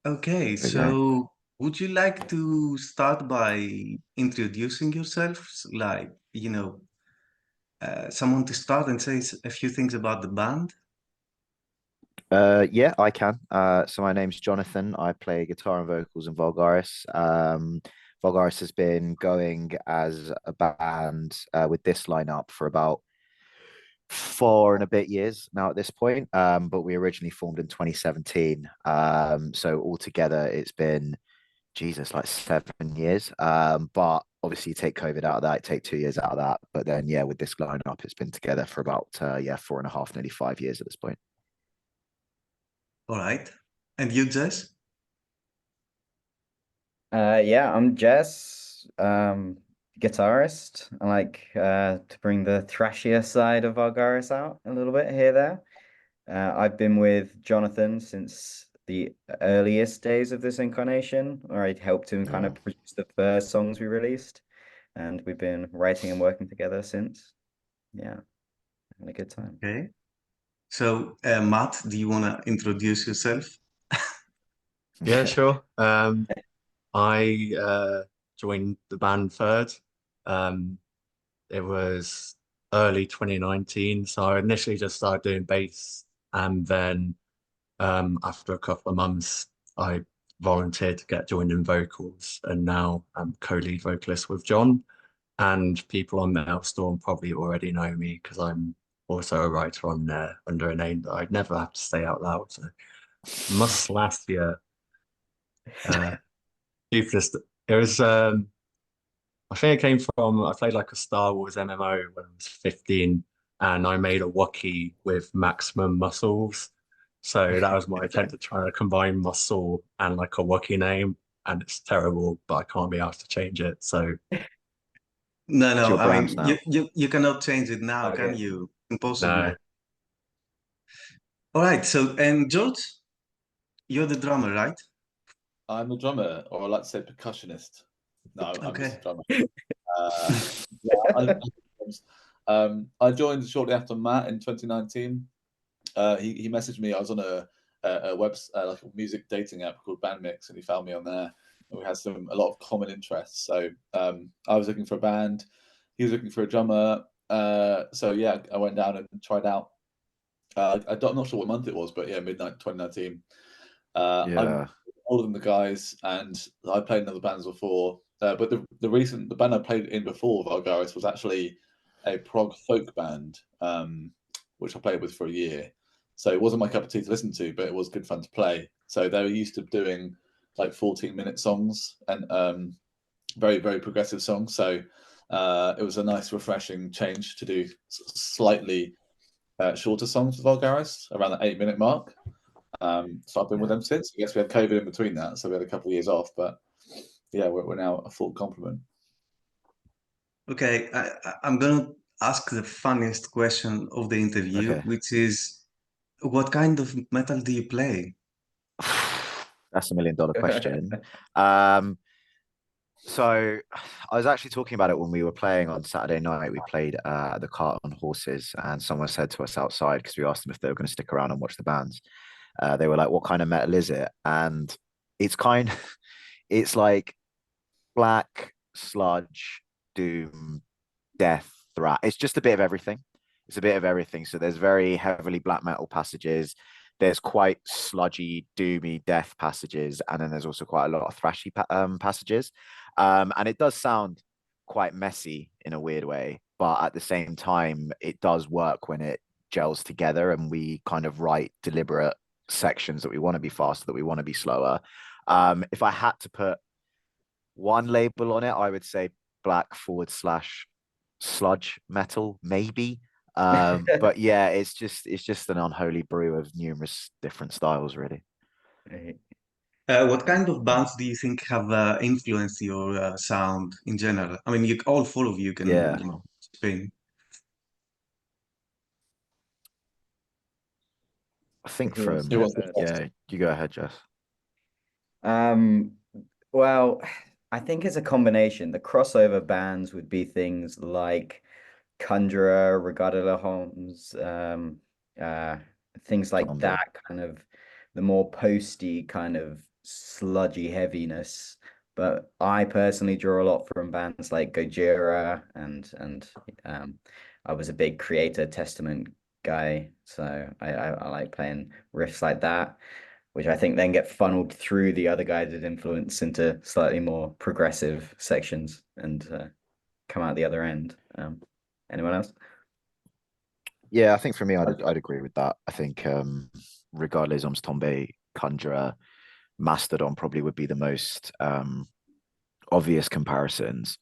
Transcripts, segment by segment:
Okay, There we go. so would you like to start by introducing yourself? Like, someone to start and say a few things about the band? Yeah, I can. So my name's Jonathan. I play guitar and vocals in Vulgaris. Vulgaris has been going as a band with this lineup for about 4 and a bit years now at this point. But we originally formed in 2017. So altogether, it's been Jesus, like 7 years. But obviously, you take COVID out of that, take 2 years out of that. But then, yeah, with this lineup, it's been together for about 4.5, nearly 5 years at this point. All right. And you, Jess? Yeah, I'm Jess, guitarist. I like to bring the thrashier side of Vulgaris out a little bit here there. I've been with Jonathan since the earliest days of this incarnation, where I helped him kind Yeah. of produce the first songs we released, and we've been writing and working together since. Yeah, having a good time. Okay. So, Matt, do you want to introduce yourself? Yeah, sure. I joined the band third. Um, it was early 2019, so I initially just started doing bass, and then after a couple of months, I volunteered to get joined in vocals, and now I'm co-lead vocalist with John. And people on Maelstrom probably already know me because I'm also a writer on there under a name that I'd never have to say out loud. So Muslastia. Stupidest. It was I think it came from I played like a Star Wars MMO when I was 15 and I made a Wookiee with maximum muscles. So that was my attempt at trying to combine muscle and like a Wookiee name. And it's terrible, but I can't be asked to change it. So No, It's no. your I brains mean, now. you cannot change it now, can Okay. you? Impossible. no. All right. So, and George, you're the drummer, right? I'm a drummer, or I like to say percussionist. No, I'm just Okay. a drummer. Yeah, I joined shortly after Matt in 2019. He messaged me. I was on a web like a music dating app called Bandmix, and he found me on there. And we had a lot of common interests. So I was looking for a band. He was looking for a drummer. So yeah, I went down and tried out. I'm not sure what month it was, but yeah, midnight 2019. I'm Yeah. older than the guys, and I played in other bands before. But the band I played in before Vulgaris was actually a prog folk band, which I played with for a year. So it wasn't my cup of tea to listen to, but it was good fun to play. So they were used to doing like 14-minute songs and very, very progressive songs. So it was a nice, refreshing change to do slightly shorter songs with Vulgaris around the 8-minute mark. So I've been with them since. I guess we had COVID in between that, so we had a couple of years off. But yeah, we're now a full complement. Okay. I'm gonna ask the funniest question of the interview, Okay. which is, what kind of metal do you play? That's $1 million question. So I was actually talking about it when we were playing on Saturday night. We played the Cart on Horses, and someone said to us outside because we asked them if they were going to stick around and watch the bands. They were like, "What kind of metal is it?" And it's it's like black, sludge, doom, death, thrash. It's just a bit of everything. It's a bit of everything. So there's very heavily black metal passages. There's quite sludgy, doomy death passages, and then there's also quite a lot of thrashy passages. And it does sound quite messy in a weird way, but at the same time, it does work when it gels together, and we kind of write deliberate sections that we want to be faster, that we want to be slower. If I had to put one label on it, I would say black// sludge metal, maybe. But yeah, it's just an unholy brew of numerous different styles, really. What kind of bands do you think have influenced your sound in general? I mean, all four of you can, Yeah. spin. I think Who wants from to Who go wants to first? yeah, you go ahead, Jess. Well, I think it's a combination. The crossover bands would be things like Conjurer, Regarded Holmes, things like Convoy. that, kind of the more posty kind of sludgy heaviness. But I personally draw a lot from bands like Gojira and I was a big Creator Testament guy, so I like playing riffs like that, which I think then get funneled through the other guys' influence into slightly more progressive sections and come out the other end. Anyone else? Yeah, I think for me, I'd agree with that. I think regardless, Tombe, Conjurer, Mastodon probably would be the most obvious comparisons.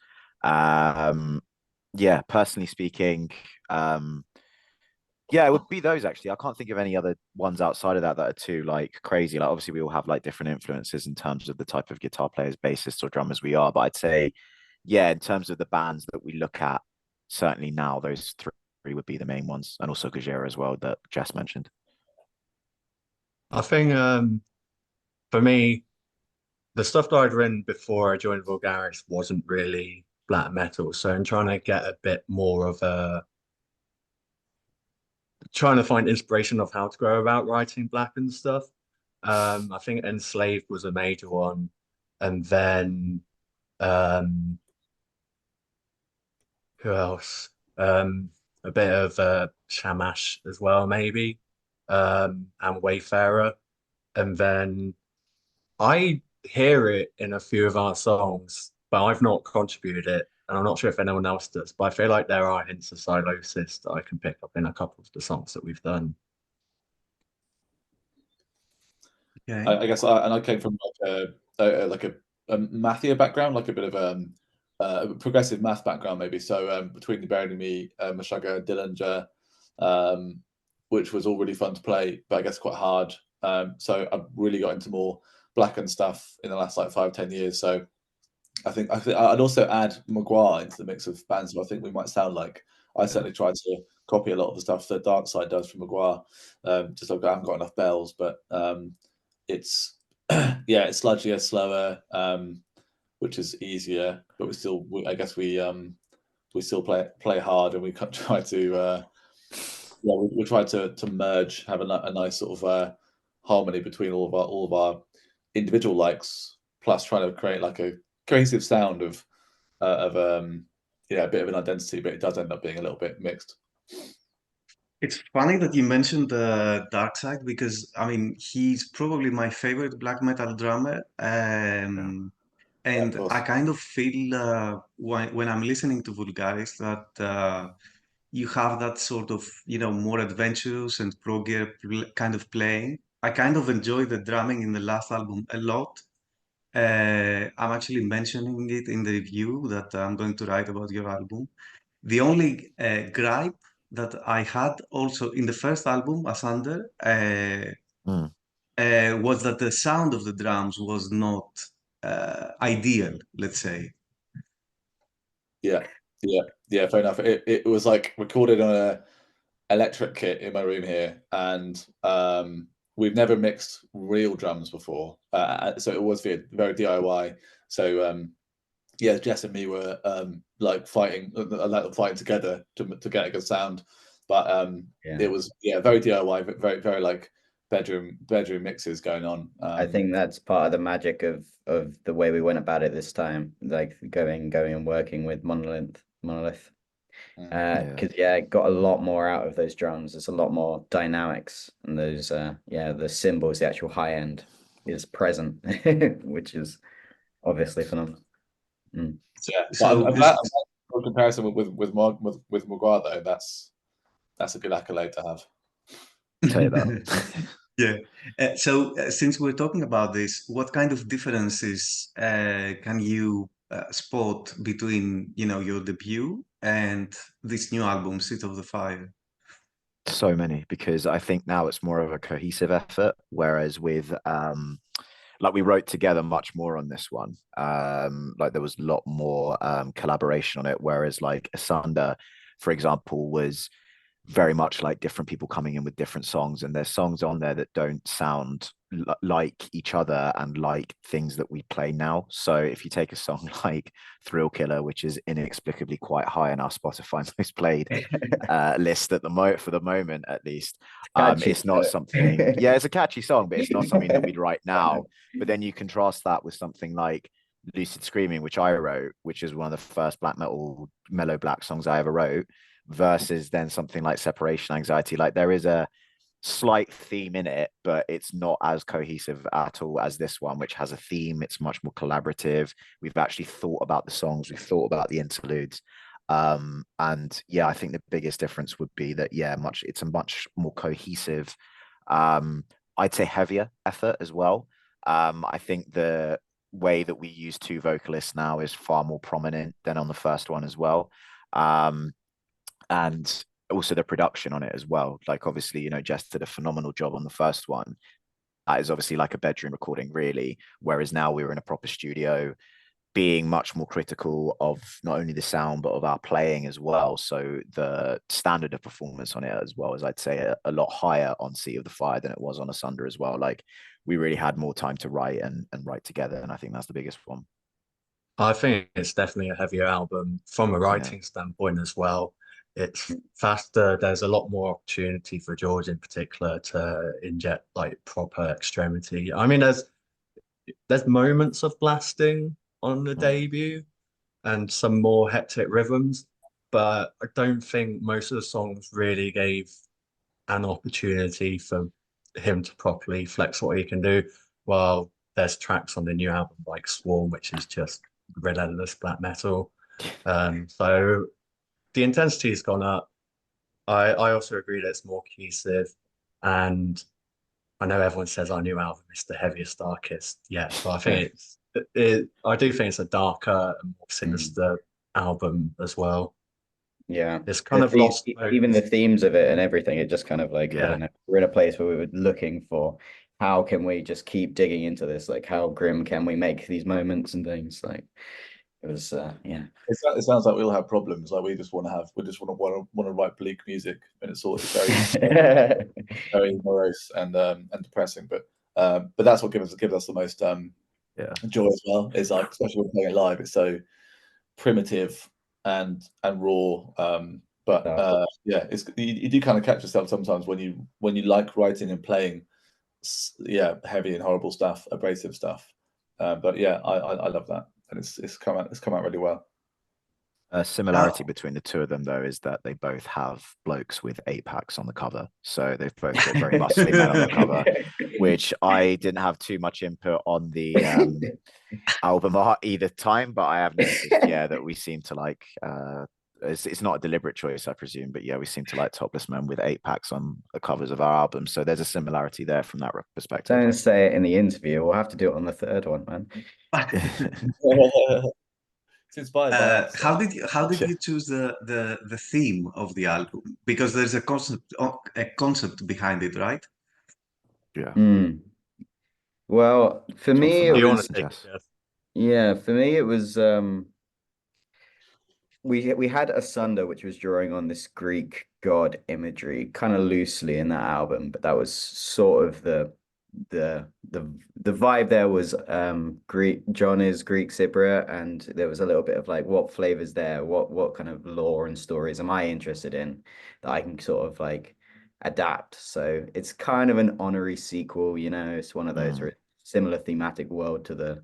Yeah, personally speaking, yeah, it would be those actually. I can't think of any other ones outside of that that are too like crazy. Like obviously we all have like different influences in terms of the type of guitar players, bassists, or drummers we are. But I'd say, yeah, in terms of the bands that we look at, certainly now those three would be the main ones, and also Gojira as well that Jess mentioned. I think for me, the stuff that I'd written before I joined Vulgaris wasn't really black metal. So I'm trying to get a bit more of a trying to find inspiration of how to go about writing black and stuff. I think Enslaved was a major one, and then who else? A bit of Shamash as well, maybe, and Wayfarer, and then I hear it in a few of our songs, but I've not contributed it, and I'm not sure if anyone else does. But I feel like there are hints of Silosis that I can pick up in a couple of the songs that we've done. Okay. I guess I came from like a mathia background, like a bit of a progressive math background, maybe. So between the Burying Me, Meshuggah, Dillinger, which was all really fun to play, but I guess quite hard. So I've really got into more blackened stuff in the last like 5-10 years. So I think I'd also add Maguire into the mix of bands who I think we might sound like. I certainly tried to copy a lot of the stuff that Dark Side does from Maguire. Just like I haven't got enough bells, but it's yeah, it's sludgier, slower, which is easier, but I guess we still play hard, and we try to we try to merge, have a nice sort of harmony between all of our individual likes, plus trying to create like a cohesive sound of a bit of an identity, but it does end up being a little bit mixed. It's funny that you mentioned the Dark Side because I mean he's probably my favorite black metal drummer, and I kind of feel when I'm listening to Vulgaris that you have that sort of more adventurous and progger kind of playing. I kind of enjoy the drumming in the last album a lot. I'm actually mentioning it in the review that I'm going to write about your album. The only gripe that I had also in the first album, Asunder, was that the sound of the drums was not ideal, let's say. Yeah, fair enough. It was like recorded on a electric kit in my room here, and we've never mixed real drums before, so it was very DIY. So yeah, Jess and me were like fighting together to get a good sound, but it was very DIY, very like bedroom mixes going on. I think that's part of the magic of the way we went about it this time, like going and working with Monolith. Because it got a lot more out of those drums. There's a lot more dynamics, and those the cymbals, the actual high end is present, which is obviously phenomenal. Yeah, so I'm glad for comparison with Maguire though. That's a good accolade to have. Tell you that. Yeah. So since we're talking about this, what kind of differences can you spot between your debut and this new album, Seat of the Fire? So many, because I think now it's more of a cohesive effort, whereas with like we wrote together much more on this one. Like there was a lot more collaboration on it, whereas like Asunder, for example, was very much like different people coming in with different songs, and there's songs on there that don't sound like each other and like things that we play now. So if you take a song like Thrill Killer, which is inexplicably quite high in our Spotify most played list at the for the moment at least, it's not something. Yeah, it's a catchy song, but it's not something that we'd write now. But then you contrast that with something like Lucid Screaming, which I wrote, which is one of the first black metal mellow black songs I ever wrote, versus then something like Separation Anxiety. Like there is a slight theme in it, but it's not as cohesive at all as this one, which has a theme. It's much more collaborative. We've actually thought about the songs, we've thought about the interludes. And yeah, I think the biggest difference would be that, yeah, it's a much more cohesive, I'd say heavier effort as well. I think the way that we use two vocalists now is far more prominent than on the first one as well. And also the production on it as well. Like obviously, Jess did a phenomenal job on the first one. That is obviously like a bedroom recording, really. Whereas now we were in a proper studio, being much more critical of not only the sound but of our playing as well. So the standard of performance on it as well is, I'd say, a lot higher on Seat of the Fire than it was on Asunder as well. Like we really had more time to write and write together, and I think that's the biggest one. I think it's definitely a heavier album from a writing standpoint as well. It's faster. There's a lot more opportunity for George in particular to inject like proper extremity. I mean, there's moments of blasting on the debut and some more hectic rhythms, but I don't think most of the songs really gave an opportunity for him to properly flex what he can do. While there's tracks on the new album like Swarm, which is just relentless black metal. So the intensity has gone up. I also agree that it's more cohesive, and I know everyone says our new album is the heaviest, darkest. Yeah, but I think I do think it's a darker and more sinister album as well. Yeah, it's kind of lost even the themes of it and everything. It just kind of like, I don't know, we're in a place where we were looking for how can we just keep digging into this, like how grim can we make these moments and things. Like it was it sounds like we all have problems. Like we just want to write bleak music, and it's all very very morose and depressing, but that's what gives us the most joy as well. Is like, especially when playing it live, it's so primitive and raw. But it's you do kind of catch yourself sometimes when you like writing and playing heavy and horrible stuff, abrasive stuff. But yeah, I love that, and it's come out really well. A similarity between the two of them, though, is that they both have blokes with 8-packs on the cover. So they've both got very muscly men on the cover, which I didn't have too much input on the album art either time, but I have noticed, that we seem to like, it's not a deliberate choice, I presume, but we seem to like topless men with 8-packs on the covers of our album. So there's a similarity there from that perspective. Don't say it in the interview. We'll have to do it on the third one, man. It's inspired by us. How did you choose the theme of the album? Because there's a concept behind it, right? Yeah. Well, for me, it was for me it was we had Asunder, which was drawing on this Greek god imagery kind of loosely in that album, but that was sort of the vibe there was Greek. John is Greek Cypriot, and there was a little bit of like, what flavors there, what kind of lore and stories am I interested in that I can sort of like adapt. So it's kind of an honorary sequel, it's one of those similar thematic world to the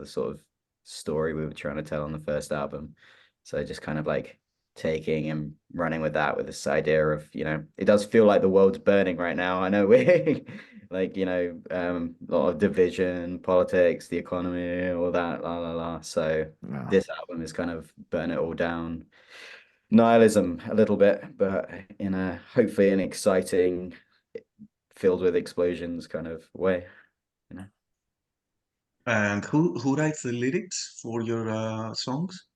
sort of story we were trying to tell on the first album. So just kind of like taking and running with that, with this idea of, it does feel like the world's burning right now. I know we're like, a lot of division, politics, the economy, all that, So this album is kind of burn it all down, nihilism a little bit, but in a hopefully an exciting, filled with explosions kind of way. And who writes the lyrics for your songs?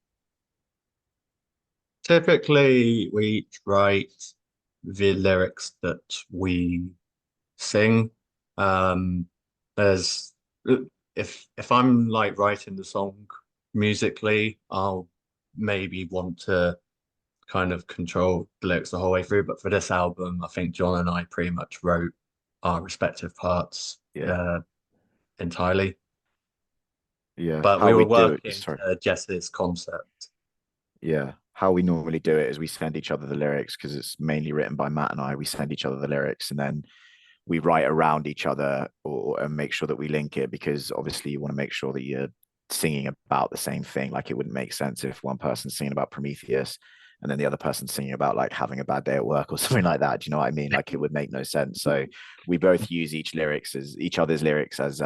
Typically, we write the lyrics that we sing. There's if I'm like writing the song musically, I'll maybe want to kind of control the lyrics the whole way through. But for this album, I think John and I pretty much wrote our respective parts entirely. Yeah, But how we were we do it. working Sorry. to Jess's concept. Yeah, how we normally do it is we send each other the lyrics because it's mainly written by Matt and I. We send each other the lyrics and then we write around each other and make sure that we link it, because obviously you want to make sure that you're singing about the same thing. Like, it wouldn't make sense if one person's singing about Prometheus and then the other person's singing about like having a bad day at work or something like that. Do you know what I mean? Like, it would make no sense. So we both use each other's lyrics as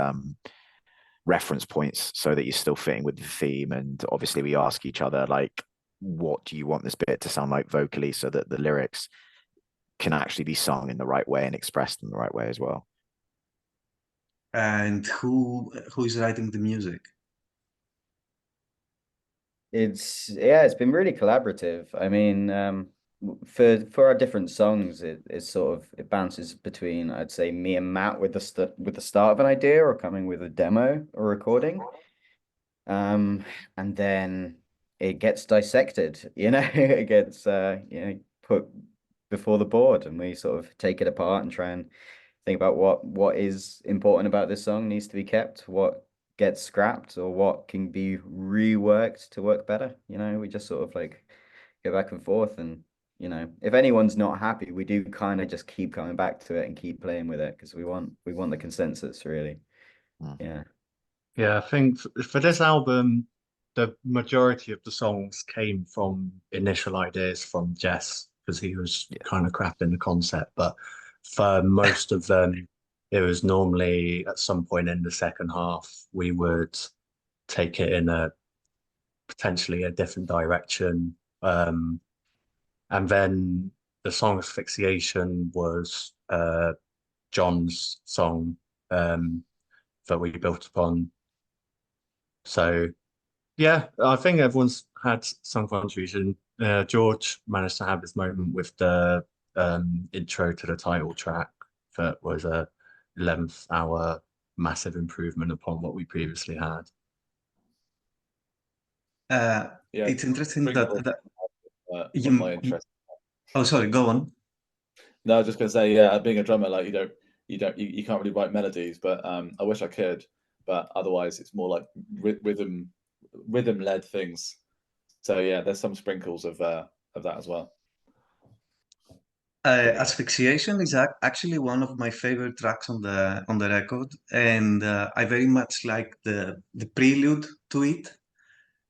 reference points so that you're still fitting with the theme. And obviously we ask each other, like, what do you want this bit to sound like vocally, so that the lyrics can actually be sung in the right way and expressed in the right way as well. And who is writing the music? It's been really collaborative. I mean, for our different songs, it bounces between, I'd say, me and Matt with the start of an idea or coming with a demo or recording. And then it gets dissected, it gets put before the board, and we sort of take it apart and try and think about what is important about this song, needs to be kept, what gets scrapped, or what can be reworked to work better. We just sort of like go back and forth, and if anyone's not happy, we do kind of just keep coming back to it and keep playing with it, because we want the consensus, really. Yeah, I think for this album, the majority of the songs came from initial ideas from Jess, because he was kind of crafting the concept. But for most of them, it was normally at some point in the second half, we would take it in potentially a different direction. And then the song Asphyxiation was John's song that we built upon. So yeah, I think everyone's had some contribution. George managed to have his moment with the intro to the title track that was a 11th hour massive improvement upon what we previously had. It's interesting that my interest. Oh, sorry, go on. No, I was just gonna say, being a drummer, like you can't really write melodies, but I wish I could. But otherwise, it's more like rhythm-led things. So yeah, there's some sprinkles of that as well. Asphyxiation is actually one of my favorite tracks on the record, and I very much like the prelude to it.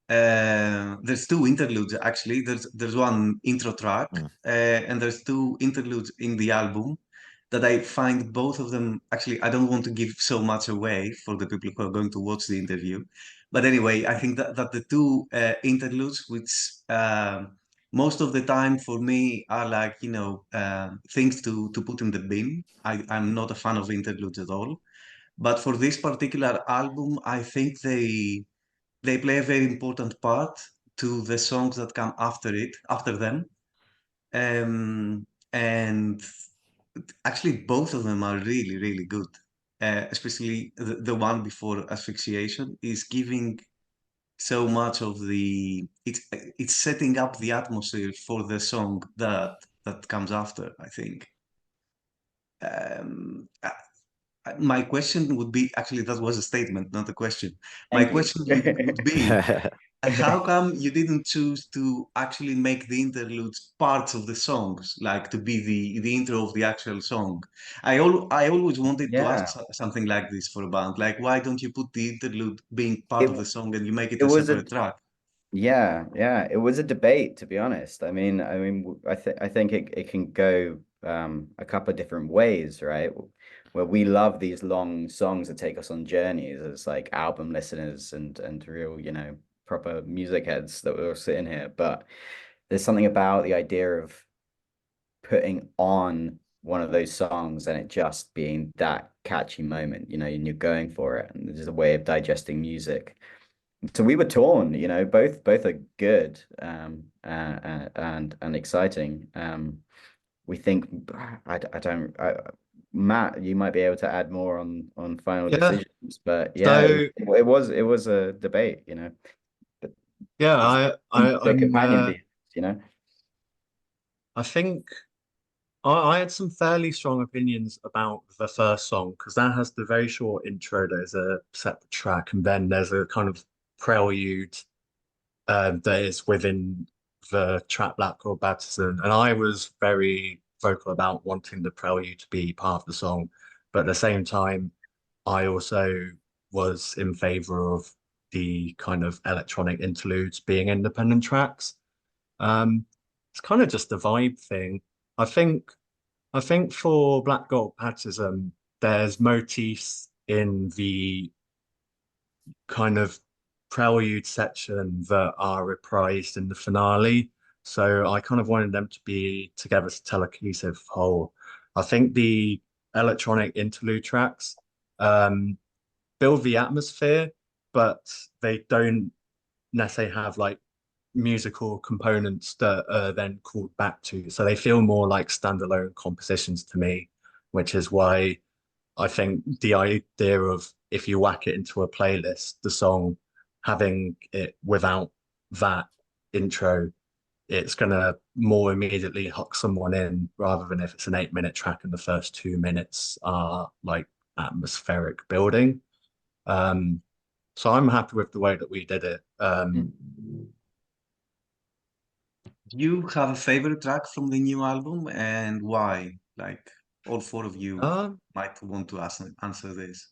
There's two interludes actually. There's one intro track, and there's two interludes in the album that I find both of them actually. I don't want to give so much away for the people who are going to watch the interview, but anyway, I think that the two interludes, which most of the time for me are like things to put in the bin. I'm not a fan of interludes at all, but for this particular album, I think they play a very important part to the songs that come after them. And actually, both of them are really, really good. Especially the one before Asphyxiation is giving so much of it's setting up the atmosphere for the song that comes after, I think. My question would be, actually, that was a statement, not a question. My question would be, how come you didn't choose to actually make the interludes parts of the songs, like to be the intro of the actual song? I always wanted to ask something like this for a band. Like, why don't you put the interlude being part of the song and you make it a separate track? Yeah, it was a debate, to be honest. I think it can go a couple of different ways, right? Where we love these long songs that take us on journeys as like album listeners and real, proper music heads that we're all sitting here. But there's something about the idea of putting on one of those songs and it just being that catchy moment, and you're going for it. And there's a way of digesting music. So we were torn, both are good and exciting. We think Matt, you might be able to add more on final decisions, but it was a debate, But yeah, I'm, I think I had some fairly strong opinions about the first song because that has the very short intro. There's a separate track, and then there's a kind of prelude that is within the track Black Gold Baptism. And I was very vocal about wanting the prelude to be part of the song, but at the same time, I also was in favor of the kind of electronic interludes being independent tracks. It's kind of just a vibe thing. I think I think for Black Gold Baptism, there's motifs in the kind of prelude section that are reprised in the finale. So I kind of wanted them to be together to tell a cohesive whole. I think the electronic interlude tracks build the atmosphere, but they don't necessarily have like musical components that are then called back to. So they feel more like standalone compositions to me, which is why I think the idea of if you whack it into a playlist, the song having it without that intro, it's gonna more immediately hook someone in rather than if it's an 8-minute track and the first 2 minutes are like atmospheric building. So I'm happy with the way that we did it. Do you have a favorite track from the new album and why? Like all four of you might want to answer this.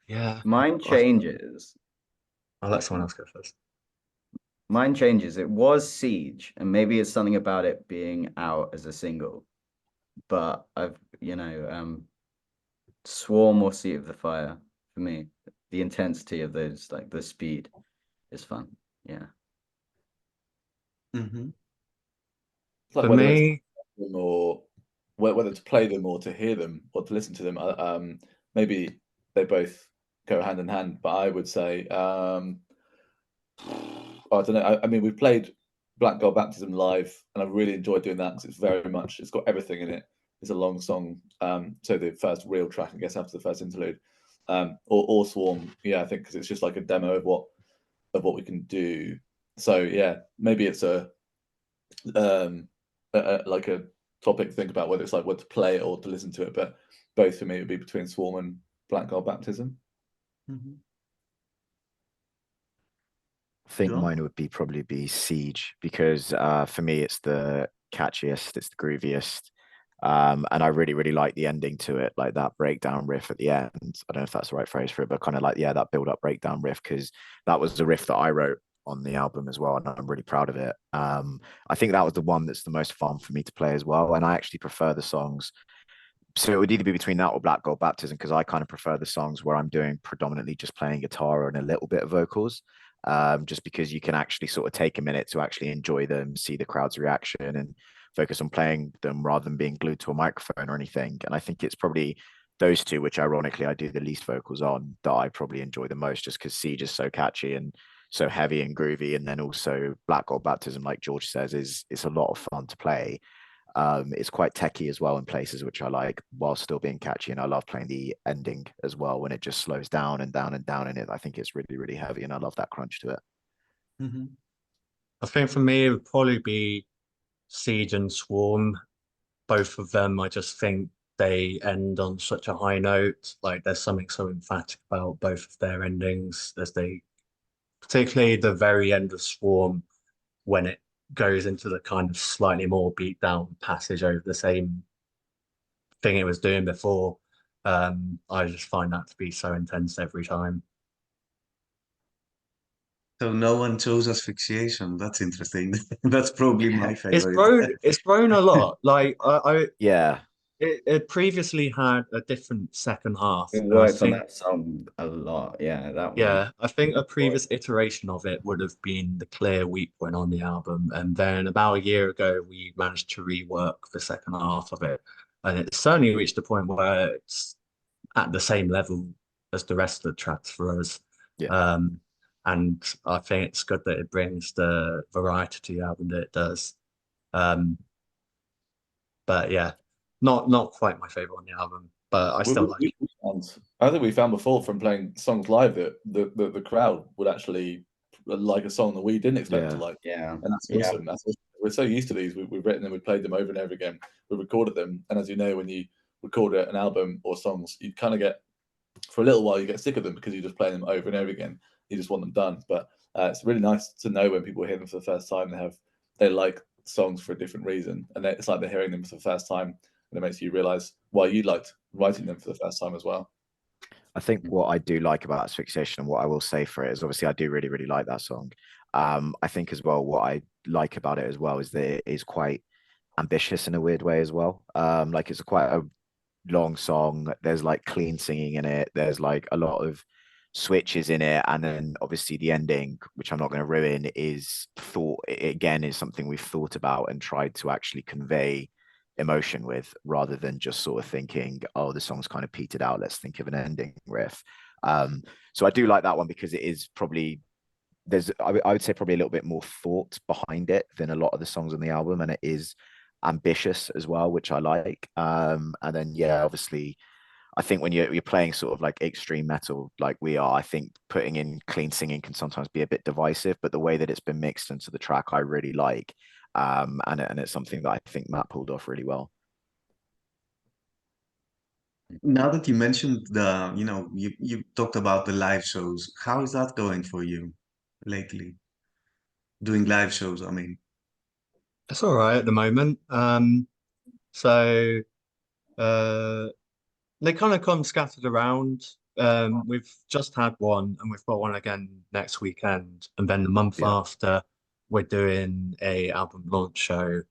Yeah. Mine changes. I'll let someone else go first. Mine changes. It was Siege, and maybe it's something about it being out as a single. But Swarm or Seat of the Fire for me. The intensity of those, like the speed, is fun. Yeah. Mm-hmm. It's like For whether me, it's or whether to play them or to hear them or to listen to them. Maybe they both go hand in hand, but I would say I don't know. I mean, we've played Black Gold Baptism live, and I really enjoyed doing that because it's got everything in it. It's a long song, so the first real track, I guess, after the first interlude, or Swarm. Yeah, I think because it's just like a demo of what we can do. So yeah, maybe it's like a topic to think about whether it's like what to play it or to listen to it. But both for me would be between Swarm and Black Gold Baptism. Mm-hmm. I think John? mine would probably be Siege because for me it's the catchiest, it's the grooviest, and I really really like the ending to it, like that breakdown riff at the end. I don't know if that's the right phrase for it, but kind of like that build up breakdown riff, because that was the riff that I wrote on the album as well, and I'm really proud of it. I think that was the one that's the most fun for me to play as well, and I actually prefer the songs. So it would either be between that or Black Gold Baptism, because I kind of prefer the songs where I'm doing predominantly just playing guitar and a little bit of vocals, just because you can actually sort of take a minute to actually enjoy them, see the crowd's reaction, and focus on playing them rather than being glued to a microphone or anything. And I think it's probably those two, which ironically I do the least vocals on, that I probably enjoy the most, just because Siege is so catchy and so heavy and groovy. And then also Black Gold Baptism, like George says, it's a lot of fun to play. It's quite techy as well in places, which I like, while still being catchy. And I love playing the ending as well when it just slows down and down and down in it. I think it's really, really heavy, and I love that crunch to it. Mm-hmm. I think for me it would probably be Siege and Swarm. Both of them, I just think they end on such a high note. Like there's something so emphatic about both of their endings, as they, particularly the very end of Swarm, when it goes into the kind of slightly more beat down passage over the same thing it was doing before. I just find that to be so intense every time. So no one chose asphyxiation. That's interesting. That's probably my favorite. It's grown a lot. Like Yeah. it previously had a different second half. We And I worked on think, that song a lot. Yeah, that one. yeah, I think a previous iteration of it would have been the clear weak point on the album. And then about a year ago, we managed to rework the second half of it. And it's certainly reached a point where it's at the same level as the rest of the tracks for us. Yeah. And I think it's good that it brings the variety to the album that it does. But yeah, not quite my favorite on the album, but I still like it. I think we found before from playing songs live that the crowd would actually like a song that we didn't expect to like. Yeah. And that's awesome. That's we're so used to these. We've written them, we played them over and over again. We recorded them, and as you know, when you record an album or songs, you kind of get, for a little while, you get sick of them because you're just playing them over and over again. You just want them done. But it's really nice to know when people hear them for the first time, they like songs for a different reason, and it's like they're hearing them for the first time, and it makes you realize why you liked writing them for the first time as well. I think what I do like about Asphyxiation, and what I will say for it, is obviously I do really, really like that song. I think as well, what I like about it as well is that it is quite ambitious in a weird way as well. Like it's quite a long song. There's like clean singing in it. There's like a lot of switches in it, and then obviously the ending, which I'm not going to ruin, is thought again, is something we've thought about and tried to actually convey emotion with, rather than just sort of thinking, oh, the song's kind of petered out, let's think of an ending riff. So I do like that one because it is probably, I would say probably a little bit more thought behind it than a lot of the songs on the album, and it is ambitious as well, which I like. And then yeah, obviously I think when you're playing sort of like extreme metal like we are, I think putting in clean singing can sometimes be a bit divisive, but the way that it's been mixed into the track I really like. And it's something that I think Matt pulled off really well. Now that you mentioned you talked about the live shows, how is that going for you lately? Doing live shows, I mean. It's all right at the moment. So they kind of come scattered around. We've just had one, and we've got one again next weekend, and then the month after we're doing a album launch show,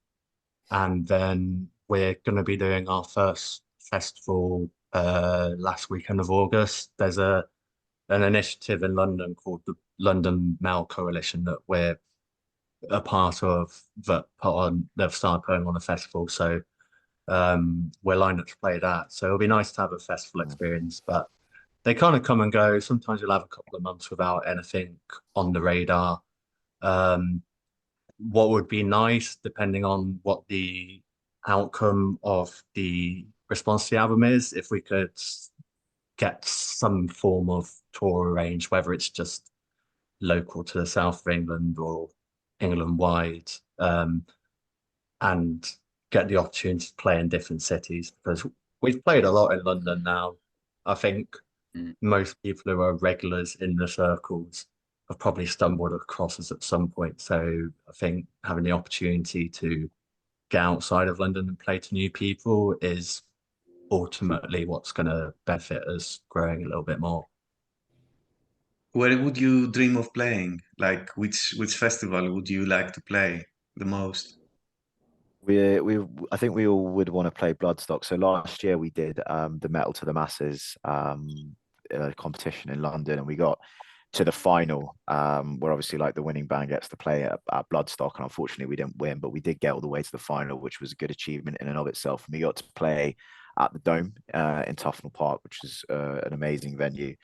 and then we're going to be doing our first festival last weekend of August. There's an initiative in London called the London Mel Coalition that we're a part of, that they've started putting on a festival. So we're lined up to play that. So it'll be nice to have a festival experience, but they kind of come and go. Sometimes you'll have a couple of months without anything on the radar. What would be nice, depending on what the outcome of the response to the album is, if we could get some form of tour arranged, whether it's just local to the south of England or England-wide, and get the opportunity to play in different cities, because we've played a lot in London now. I think most people who are regulars in the circles have probably stumbled across us at some point. So I think having the opportunity to get outside of London and play to new people is ultimately what's going to benefit us growing a little bit more. Where would you dream of playing? Like which festival would you like to play the most? I think we all would want to play Bloodstock. So last year we did the Metal to the Masses competition in London, and we got to the final, where obviously like the winning band gets to play at Bloodstock, and unfortunately we didn't win, but we did get all the way to the final, which was a good achievement in and of itself. And we got to play at the Dome in Tufnell Park, which is an amazing venue.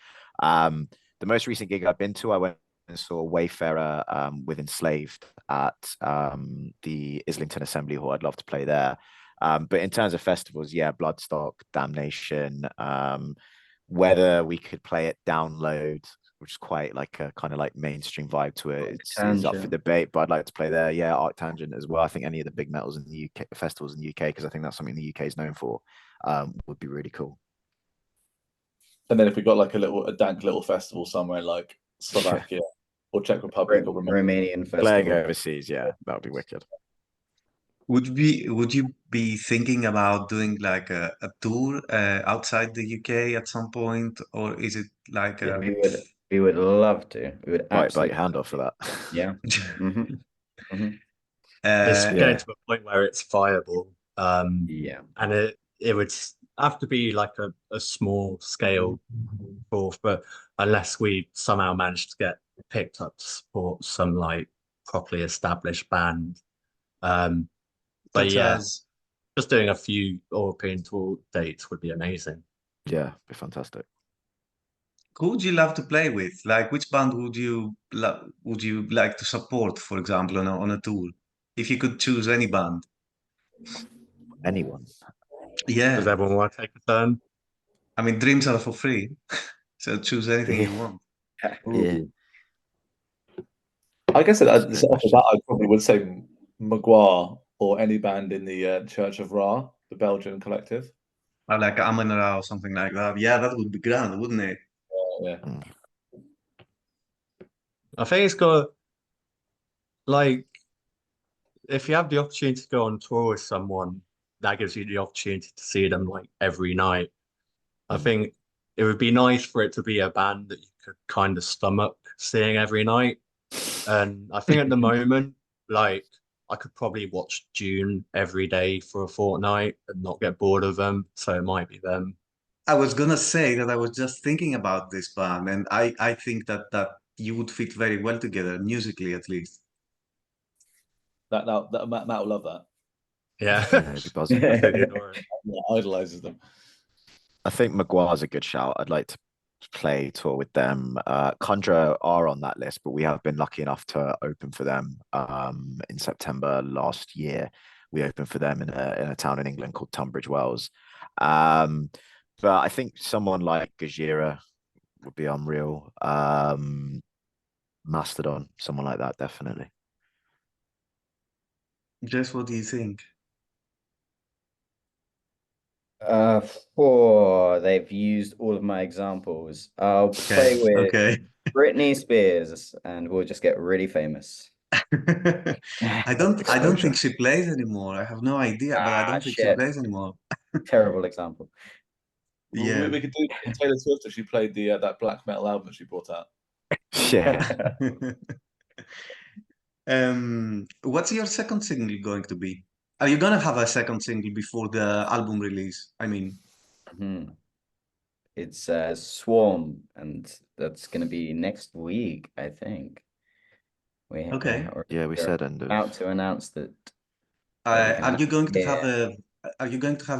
The most recent gig I've been to, I went and saw Wayfarer with Enslaved at the Islington Assembly Hall. I'd love to play there. But in terms of festivals, yeah, Bloodstock, Damnation, whether we could play it Download, which is quite like a kind of like mainstream vibe to it. It's up for debate, but I'd like to play there. Yeah, Arctangent as well. I think any of the big metals in the UK, festivals in the UK, because I think that's something the UK is known for, would be really cool. And then if we got like a dank little festival somewhere like Slovakia or Czech Republic or Romanian festival. Playing overseas, yeah, that would be wicked. Would you be thinking about doing like a tour outside the UK at some point, or is it like we would love to. We would bite your hand off for that. Yeah. It's getting to a point where it's viable. And it would have to be like a small scale forth, but unless we somehow manage to get picked up to support some like properly established band. But yeah, just doing a few European tour dates would be amazing. Yeah, be fantastic. Who would you love to play with? Like, which band would you like to support, for example, on a tour? If you could choose any band. Anyone. Yeah. Does everyone want to take a turn? I mean, dreams are for free, so choose anything you want. Yeah. I guess off of that, I probably would say Magua or any band in the Church of Ra, the Belgian collective. Or like Amenra or something like that. Yeah, that would be grand, wouldn't it? Yeah. I think it's got like if you have the opportunity to go on tour with someone, that gives you the opportunity to see them like every night. I think it would be nice for it to be a band that you could kind of stomach seeing every night. And I think at the moment, like I could probably watch June every day for a fortnight and not get bored of them. So it might be them. I was gonna say that I was just thinking about this band, and I think that you would fit very well together, musically at least. That Matt will love that. Yeah. Yeah, it'd be buzzing. Completely adore it. Yeah, idolizes them. I think Maguire's a good shout. I'd like to play tour with them. Conjure are on that list, but we have been lucky enough to open for them in September last year. We opened for them in a town in England called Tunbridge Wells. But I think someone like Gajira would be unreal. Mastodon, someone like that, definitely. Jess, what do you think? They've used all of my examples. I'll play Okay, with okay. Britney Spears, and we'll just get really famous. I don't Exposure. think she plays anymore. I have no idea, but I don't think she Shit. plays anymore. Terrible example. Yeah. We could do Taylor Swift if she played the that black metal album that she brought out. Yeah. What's your second single going to be? Are you gonna have a second single before the album release? I mean, It's Swarm, and that's gonna be next week, I think. okay. Yeah, we said end of. About to announce that. Are you going to have Yeah.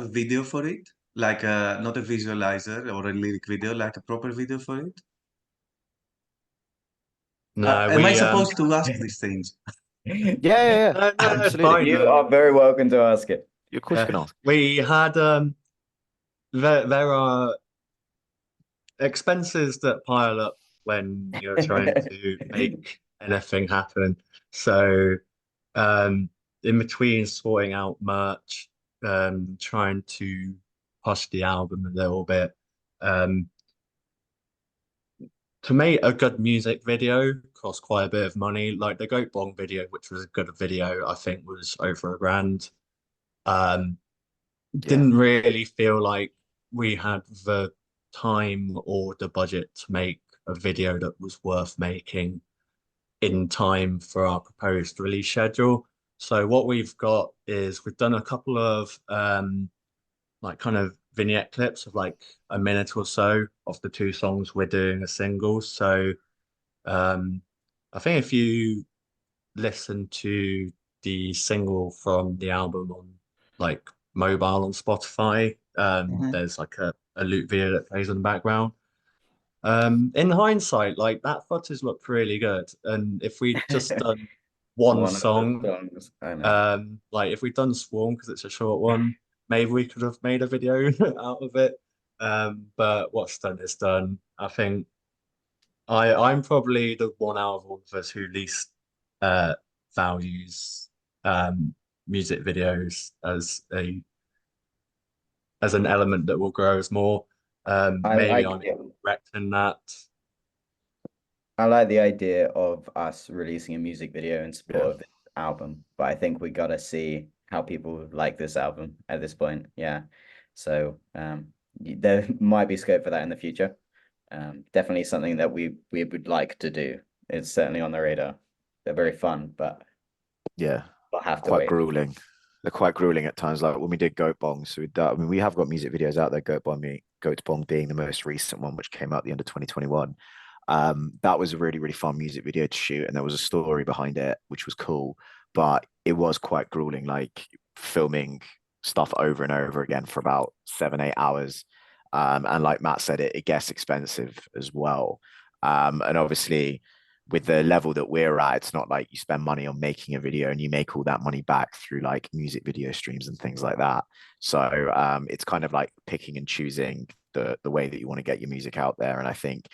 a video for it? Like not a visualizer or a lyric video, like a proper video for it? No, Am I supposed to ask these things? Yeah. No, it's Absolutely. fine. You are very welcome to ask it. Of course you can ask. We had there are expenses that pile up when you're trying to make anything happen. So in between sorting out merch, trying to push the album a little bit, to make a good music video cost quite a bit of money. Like the Goat Bong video, which was a good video, I think was over $1,000. Didn't really feel like we had the time or the budget to make a video that was worth making in time for our proposed release schedule. So what we've got is we've done a couple of like kind of vignette clips of like a minute or so of the two songs we're doing as singles. So I think if you listen to the single from the album on like mobile on Spotify, there's like a loop video that plays in the background. In hindsight, like that footage looked really good. And if we'd just done one song, like if we'd done Swarm because it's a short one, maybe we could have made a video out of it. But what's done is done. I think I'm probably the one out of all of us who least values music videos as an element that will grow us more. Maybe I'm correct in that. I like the idea of us releasing a music video in support of this album, but I think we gotta see how people like this album at this point. Yeah. So there might be scope for that in the future. Definitely something that we would like to do. It's certainly on the radar. They're very fun, but yeah, we'll have to quite wait. grueling. They're quite grueling at times. Like when we did Goat Bong, so I mean, we have got music videos out there. Goat Bong being the most recent one, which came out at the end of 2021. That was a really, really fun music video to shoot, and there was a story behind it, which was cool, but it was quite grueling, like filming stuff over and over again for about 7-8 hours. And like Matt said, it gets expensive as well. And obviously, with the level that we're at, it's not like you spend money on making a video and you make all that money back through like music video streams and things like that. So it's kind of like picking and choosing the way that you want to get your music out there. And I think,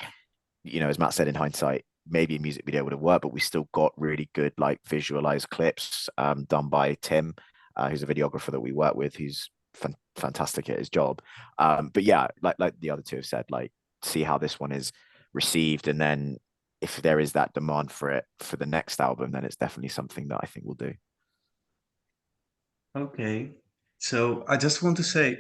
you know, as Matt said, in hindsight, maybe a music video would have worked, but we still got really good like visualized clips done by Tim, who's a videographer that we work with, who's fantastic at his job. But yeah, like the other two have said, like see how this one is received, and then if there is that demand for it for the next album, then it's definitely something that I think we'll do. Okay. So I just want to say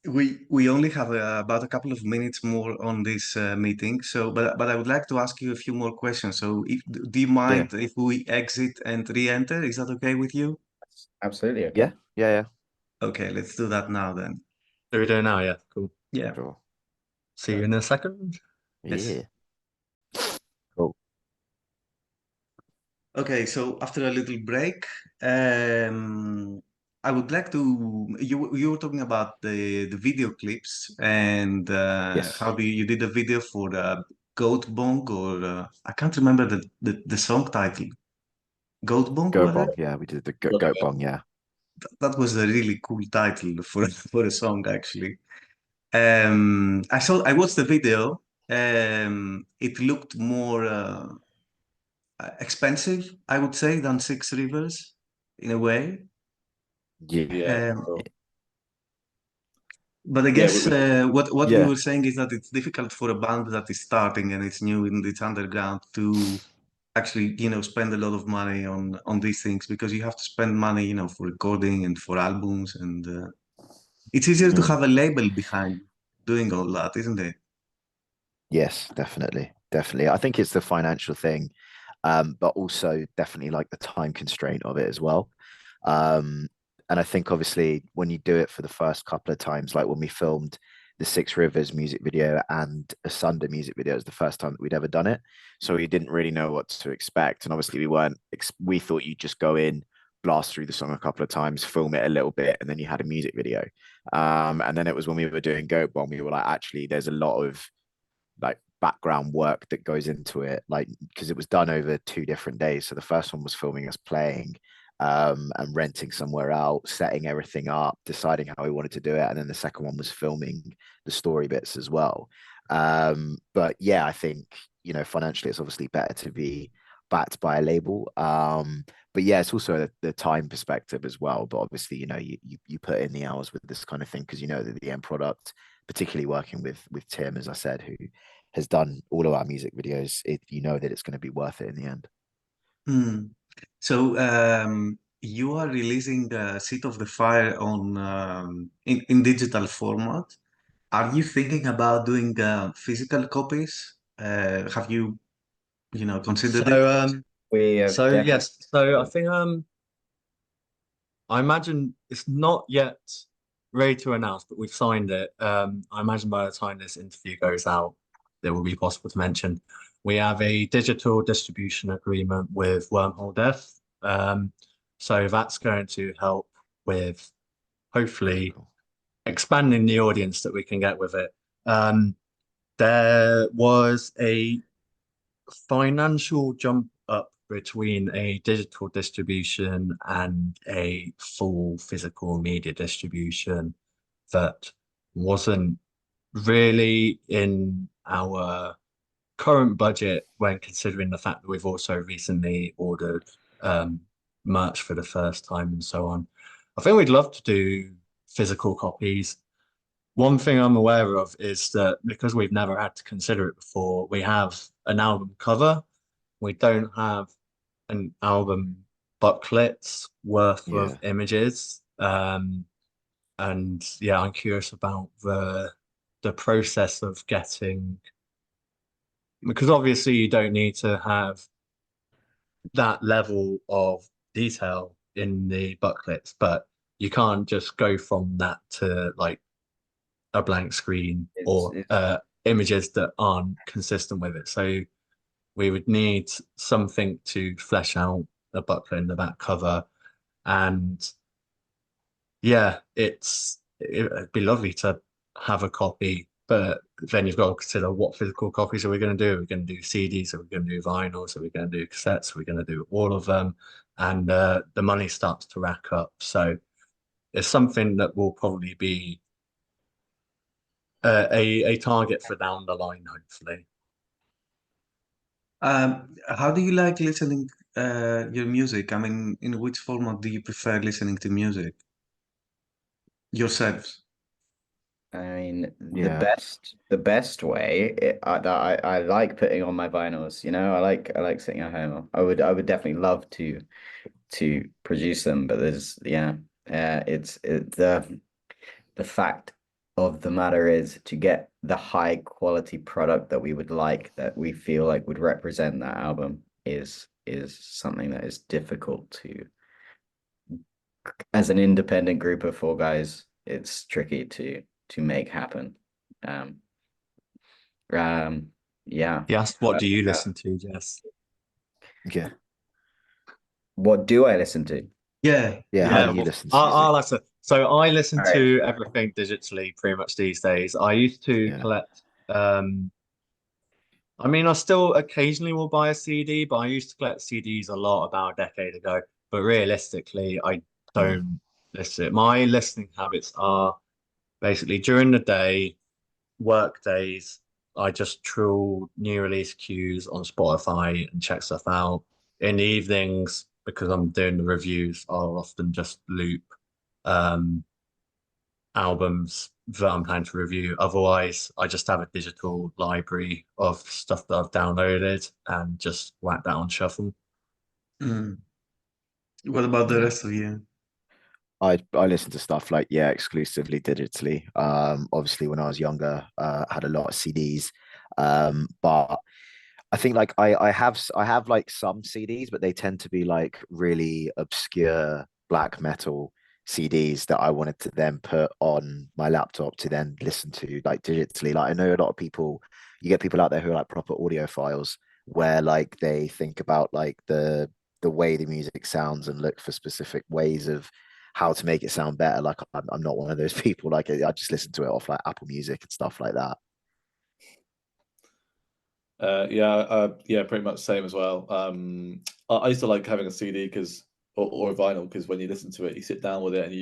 we only have about a couple of minutes more on this meeting. So, but I would like to ask you a few more questions. So, do you mind if we exit and re-enter? Is that okay with you? Absolutely okay. Yeah. Okay, let's do that now then. Do we do it now? Yeah, cool. Yeah. Sure. See you in a second. Yes. Yeah. Cool. Okay, so after a little break, I would like to. You were talking about the video clips and Yes. how you did a video for Goat Bong, or I can't remember the song title. Goat Bong, Goat was Bong. it? Yeah, we did the Goat Bong. Yeah. That was a really cool title for a song, actually. I watched the video. It looked more expensive, I would say, than Six Rivers in a way. Yeah. Um, but I guess what we Yeah. were saying is that it's difficult for a band that is starting and it's new and it's underground to actually, spend a lot of money on these things, because you have to spend money, for recording and for albums, and it's easier to have a label behind doing all that, isn't it? Yes, definitely. I think it's the financial thing, but also definitely like the time constraint of it as well. And I think obviously when you do it for the first couple of times, like when we filmed the Six Rivers music video and a Sunder music video, it was the first time that we'd ever done it. So we didn't really know what to expect. And obviously we thought you'd just go in, blast through the song a couple of times, film it a little bit, and then you had a music video. And then it was when we were doing Goat Bomb, we were like, actually, there's a lot of like background work that goes into it, like because it was done over 2 different days. So the first one was filming us playing and renting somewhere out, setting everything up, deciding how we wanted to do it, and then the second one was filming the story bits as well. But yeah, I think financially it's obviously better to be backed by a label. But yeah, it's also the time perspective as well. But obviously, you put in the hours with this kind of thing because that the end product, particularly working with Tim, as I said, who has done all of our music videos, that it's going to be worth it in the end. So you are releasing Seat of the Fire on in digital format. Are you thinking about doing physical copies? Have you considered it? We have So definitely. yes, so I think I imagine it's not yet ready to announce, but we've signed it. I imagine by the time this interview goes out, it will be possible to mention. We have a digital distribution agreement with Wormhole Death. So that's going to help with hopefully expanding the audience that we can get with it. There was a financial jump up between a digital distribution and a full physical media distribution that wasn't really in our current budget when considering the fact that we've also recently ordered merch for the first time and so on. I think we'd love to do physical copies. One thing I'm aware of is that because we've never had to consider it before, we have an album cover. We don't have an album booklet worth of images. And yeah, I'm curious about the process of getting, because obviously you don't need to have that level of detail in the booklets, but you can't just go from that to like a blank screen or images that aren't consistent with it. So we would need something to flesh out the booklet and the back cover. And yeah, it'd be lovely to have a copy, but then you've got to consider what physical copies are we going to do? Are we going to do CDs? Are we going to do vinyls? Are we going to do cassettes? Are we going to do all of them? And the money starts to rack up. So it's something that will probably be a target for down the line, hopefully. How do you like listening your music? I mean, in which format do you prefer listening to music yourselves? I mean, Yeah. the best way that I like putting on my vinyls. You know, I like sitting at home. I would definitely love to produce them, but there's the fact of the matter is to get the high quality product that we would like, that we feel like would represent that album is something that is difficult to, as an independent group of four guys, it's tricky to make happen. Um, yeah. Yes. What do you listen to, Jess? Yeah. What do I listen to? Yeah, Yeah. How do you Well, listen to music? I'll answer. So I listen All right. to everything digitally pretty much these days. I used to Yeah. collect. I mean, I still occasionally will buy a CD, but I used to collect CDs a lot about a decade ago. But realistically, I don't listen. My listening habits are basically during the day, work days, I just trawl new release queues on Spotify and check stuff out. In the evenings, because I'm doing the reviews, I'll often just loop um, albums that I'm planning to review. Otherwise, I just have a digital library of stuff that I've downloaded and just whack that on shuffle. Mm. What about the Yeah. rest of you? I listen to stuff like, yeah, exclusively digitally. Obviously when I was younger, had a lot of CDs. But I think like I have like some CDs, but they tend to be like really obscure black metal CDs that I wanted to then put on my laptop to then listen to like digitally. Like I know a lot of people, you get people out there who are like proper audiophiles where like they think about like the way the music sounds and look for specific ways of how to make it sound better. Like I'm not one of those people. Like I just listen to it off like Apple Music and stuff like that. Yeah, pretty much same as well. I used to like having a CD because or a vinyl because when you listen to it, you sit down with it and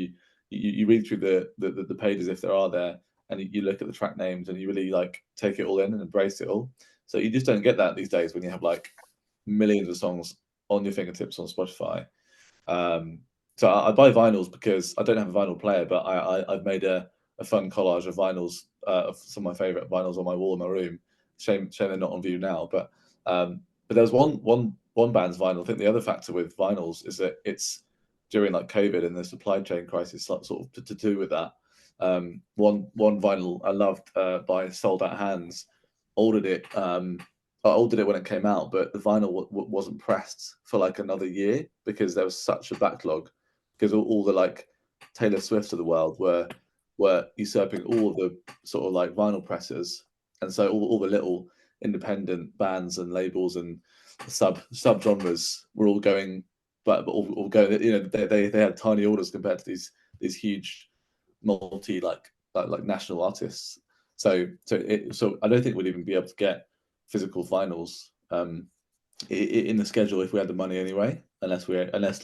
you read through the pages if there are there, and you look at the track names and you really like take it all in and embrace it all. So you just don't get that these days when you have like millions of songs on your fingertips on Spotify. So I buy vinyls because I don't have a vinyl player, but I've made a fun collage of vinyls of some of my favorite vinyls on my wall in my room. Shame they're not on view now, but there was one band's vinyl. I think the other factor with vinyls is that it's during like COVID and the supply chain crisis, sort of to do with that. One vinyl I loved by Sold Out Hands, ordered it. I ordered it when it came out, but the vinyl wasn't pressed for like another year because there was such a backlog. Because all the like Taylor Swifts of the world were usurping all of the sort of like vinyl presses, and so all the little independent bands and labels and sub genres were all going, but all going. You know, they had tiny orders compared to these huge multi like national artists. So I don't think we'll even be able to get physical vinyls in the schedule if we had the money anyway, unless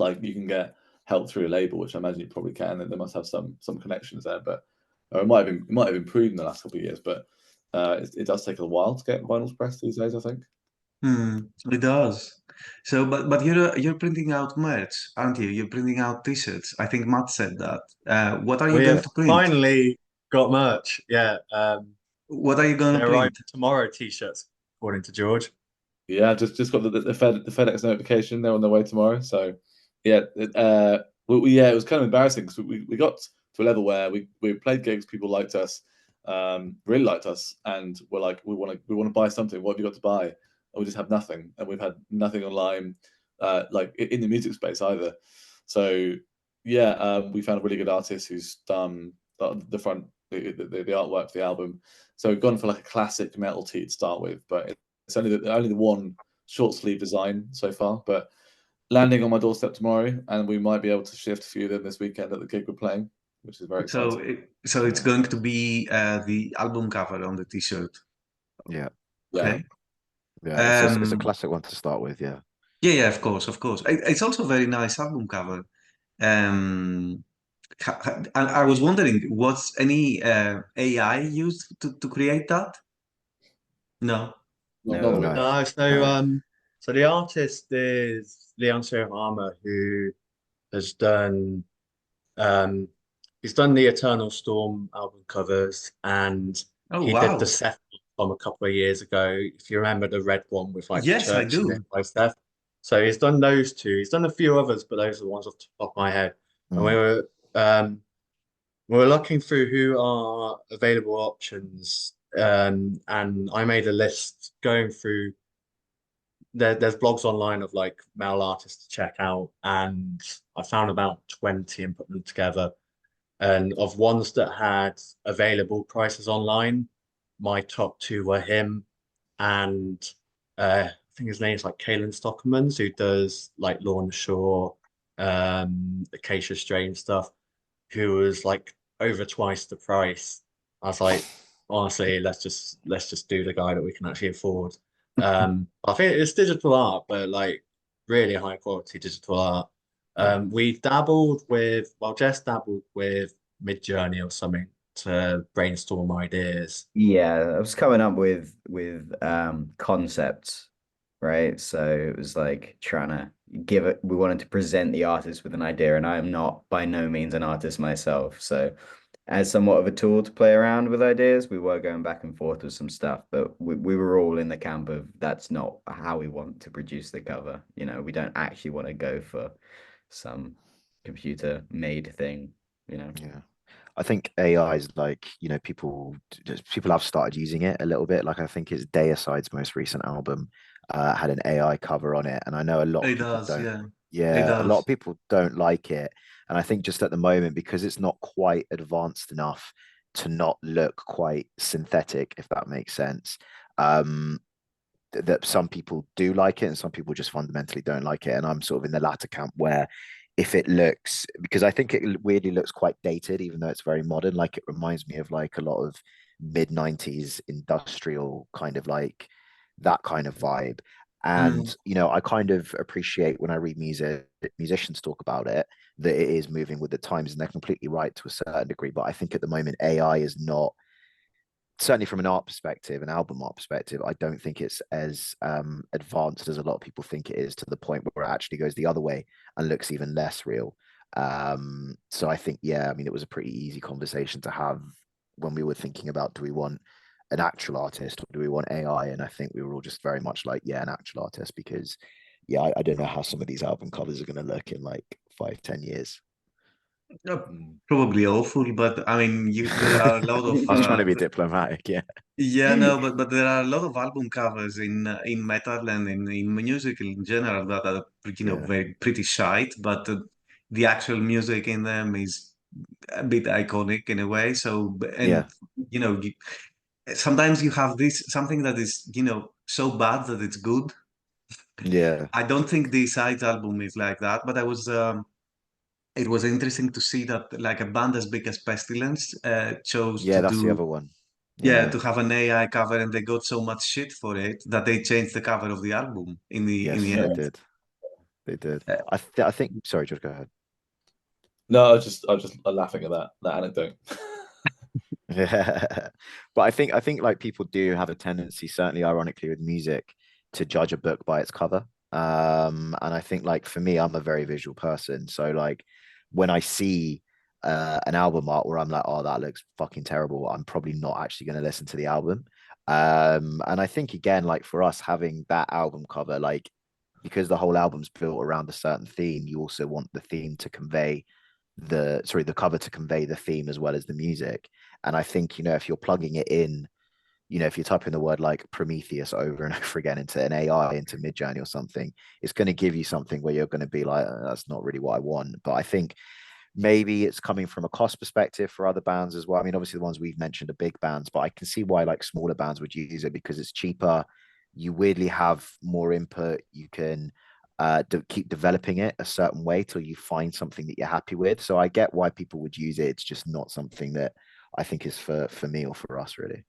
like you can get help through a label, which I imagine you probably can, and they must have some connections there. But it might have improved in the last couple of years, but it does take a while to get vinyls pressed these days, I think. It does. So, but you're printing out merch, aren't you? You're printing out T-shirts. I think Matt said that. What are you We going have to print? finally got merch. Yeah. What are you going to They're print? arriving tomorrow, t-shirts, according to George. Yeah, just got the FedEx notification. They're on their way tomorrow. So yeah, it was kind of embarrassing because we got to a level where we played gigs, people liked us, really liked us, and we're like, we want to buy something. What have you got to buy? And we just have nothing, and we've had nothing online, like in the music space either. So yeah, we found a really good artist who's done the front, the artwork for the album. So we've gone for like a classic metal tee to start with, but it's only the one short sleeve design so far, but landing on my doorstep tomorrow, and we might be able to shift a few of them this weekend at the gig we're playing, which is very exciting. So it's going to be the album cover on the T-shirt. Yeah. Okay. Yeah. It's a classic one to start with. Yeah. Yeah, of course, of course. It's also a very nice album cover. I was wondering, was any AI used to create that? No. Not the No. winner. No, so the artist is Leon Surihama, who has done um he's done the Eternal Storm album covers, and Oh, he did the wow. Seth from a couple of years ago. If you remember the red one with like the Yes, I church in do. it by Seth. So he's done those two. He's done a few others, but those are the ones off the top of my head. And we were looking through who are available options, and I made a list going through. There's blogs online of like male artists to check out, and I found about 20 and put them together. And of ones that had available prices online, my top two were him and I think his name's like Kalen Stockermans, who does like Lorna Shore, Acacia Strain stuff, who was like over twice the price. I was like, honestly, let's just do the guy that we can actually afford. I think it's digital art, but like really high quality digital art. We dabbled with, well, Jess dabbled with Midjourney or something to brainstorm ideas. Yeah, I was coming up with concepts, right? So it was like trying to give it, we wanted to present the artist with an idea, and I am not by no means an artist myself. So as somewhat of a tool to play around with ideas, we were going back and forth with some stuff, but we were all in the camp of that's not how we want to produce the cover. You know, we don't actually want to go for some computer made thing, you know. Yeah. I think AI is like, people have started using it a little bit. Like I think it's Deicide's most recent album had an AI cover on it. And I know a lot of It people does, don't, yeah. It yeah, a lot of does. people don't like it. And I think just at the moment, because it's not quite advanced enough to not look quite synthetic, if that makes sense. That some people do like it and some people just fundamentally don't like it. And I'm sort of in the latter camp where if it looks, because I think it weirdly looks quite dated, even though it's very modern. Like it reminds me of like a lot of mid-90s industrial kind of like that kind of vibe. Mm. And I kind of appreciate when I read musicians talk about it, that it is moving with the times, and they're completely right to a certain degree. But I think at the moment AI is not, certainly from an art perspective, an album art perspective, I don't think it's as advanced as a lot of people think it is, to the point where it actually goes the other way and looks even less real. So I think, yeah, I mean, it was a pretty easy conversation to have when we were thinking about, do we want an actual artist or do we want AI? And I think we were all just very much like, yeah, an actual artist, because yeah, I don't know how some of these album covers are going to look in like 5-10 years. Probably awful, but I mean, there are a lot of I was trying to be diplomatic, yeah. yeah, no, but there are a lot of album covers in metal and in music in general that are Yeah. very pretty shite, but the actual music in them is a bit iconic in a way. So Yeah. you know you, sometimes you have this something that is so bad that it's good. Yeah. I don't think the Sides album is like that, but it was interesting to see that like a band as big as Pestilence chose Yeah, to that's the do other one. yeah, Yeah. to have an AI cover, and they got so much shit for it that they changed the cover of the album in the Yes, they end. did. They did. Uh, I think. Sorry, George, go ahead. No, I was just laughing at that anecdote. Yeah, but I think like people do have a tendency, certainly ironically with music, to judge a book by its cover. And I think like for me, I'm a very visual person, so like when I see an album art where I'm like, oh, that looks fucking terrible, I'm probably not actually going to listen to the album. And I think again, like for us having that album cover, like because the whole album's built around a certain theme, you also want the theme to convey the cover to convey the theme as well as the music. And I think, if you're plugging it in, if you type in the word like Prometheus over and over again into an AI, into Midjourney or something, it's going to give you something where you're going to be like, that's not really what I want. But I think maybe it's coming from a cost perspective for other bands as well. I mean, obviously the ones we've mentioned are big bands, but I can see why like smaller bands would use it, because it's cheaper. You weirdly have more input. You can keep developing it a certain way till you find something that you're happy with. So I get why people would use it. It's just not something that I think is for me or for us really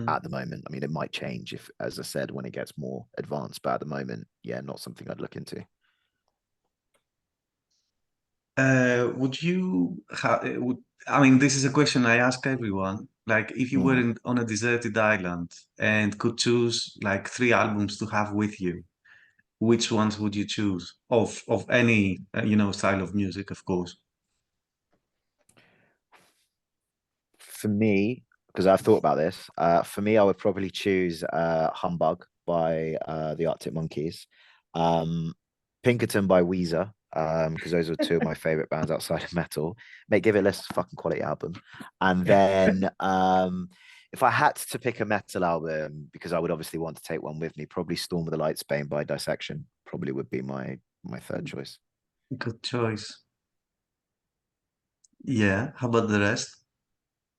at the moment. I mean, it might change if, as I said, when it gets more advanced, but at the moment, yeah, not something I'd look into. would you have? I mean, this is a question I ask everyone. Like if you were on a deserted island and could choose like 3 albums to have with you, which ones would you choose of any style of music, of course? For me, because I've thought about this, for me, I would probably choose Humbug by the Arctic Monkeys, Pinkerton by Weezer, because those are two of my favorite bands outside of metal. Mate, give it a listen, fucking quality album. And then if I had to pick a metal album, because I would obviously want to take one with me, probably Storm of the Light Spain by Dissection probably would be my third choice. Good choice. Yeah. How about the rest?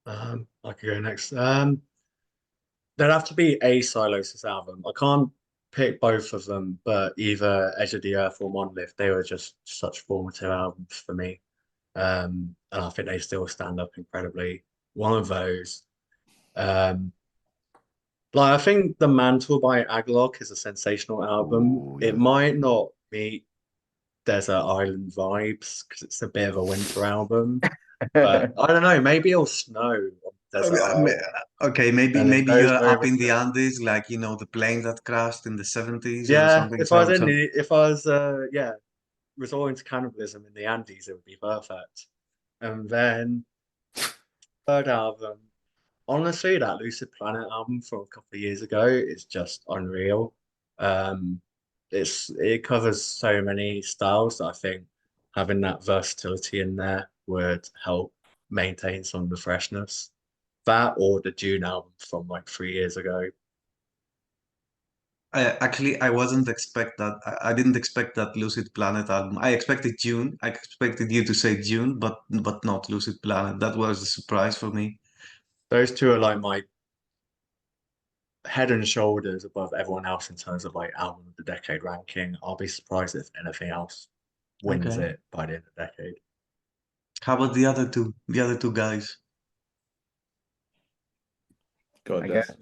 I could go next. There'd have to be a Silosis album. I can't pick both of them, but either Edge of the Earth or Monolith, they were just such formative albums for me. And I think they still stand up incredibly. One of those. Like I think The Mantle by Aglock is a sensational album. Ooh, It yeah. might not meet Desert Island vibes because it's a bit of a winter album. But I don't know, maybe it'll snow on Desert Island. Okay, maybe And it goes you're up over in the to- Andes, like the plane that crashed in the 70s or Yeah, something. if I was resorting to cannibalism in the Andes, it would be perfect. And then third album, honestly, that Lucid Planet album from a couple of years ago is just unreal. Um, it covers so many styles that I think having that versatility in there would help maintain some of the freshness. That or the Dune album from like 3 years ago. I wasn't expect that. I didn't expect that Lucid Planet album. I expected June. I expected you to say June, but not Lucid Planet. That was a surprise for me. Those two are like my head and shoulders above everyone else in terms of like album of the decade ranking. I'll be surprised if anything else wins Okay. it by the end of the decade. How about the other two? The other two guys. Go on, I Jess. guess.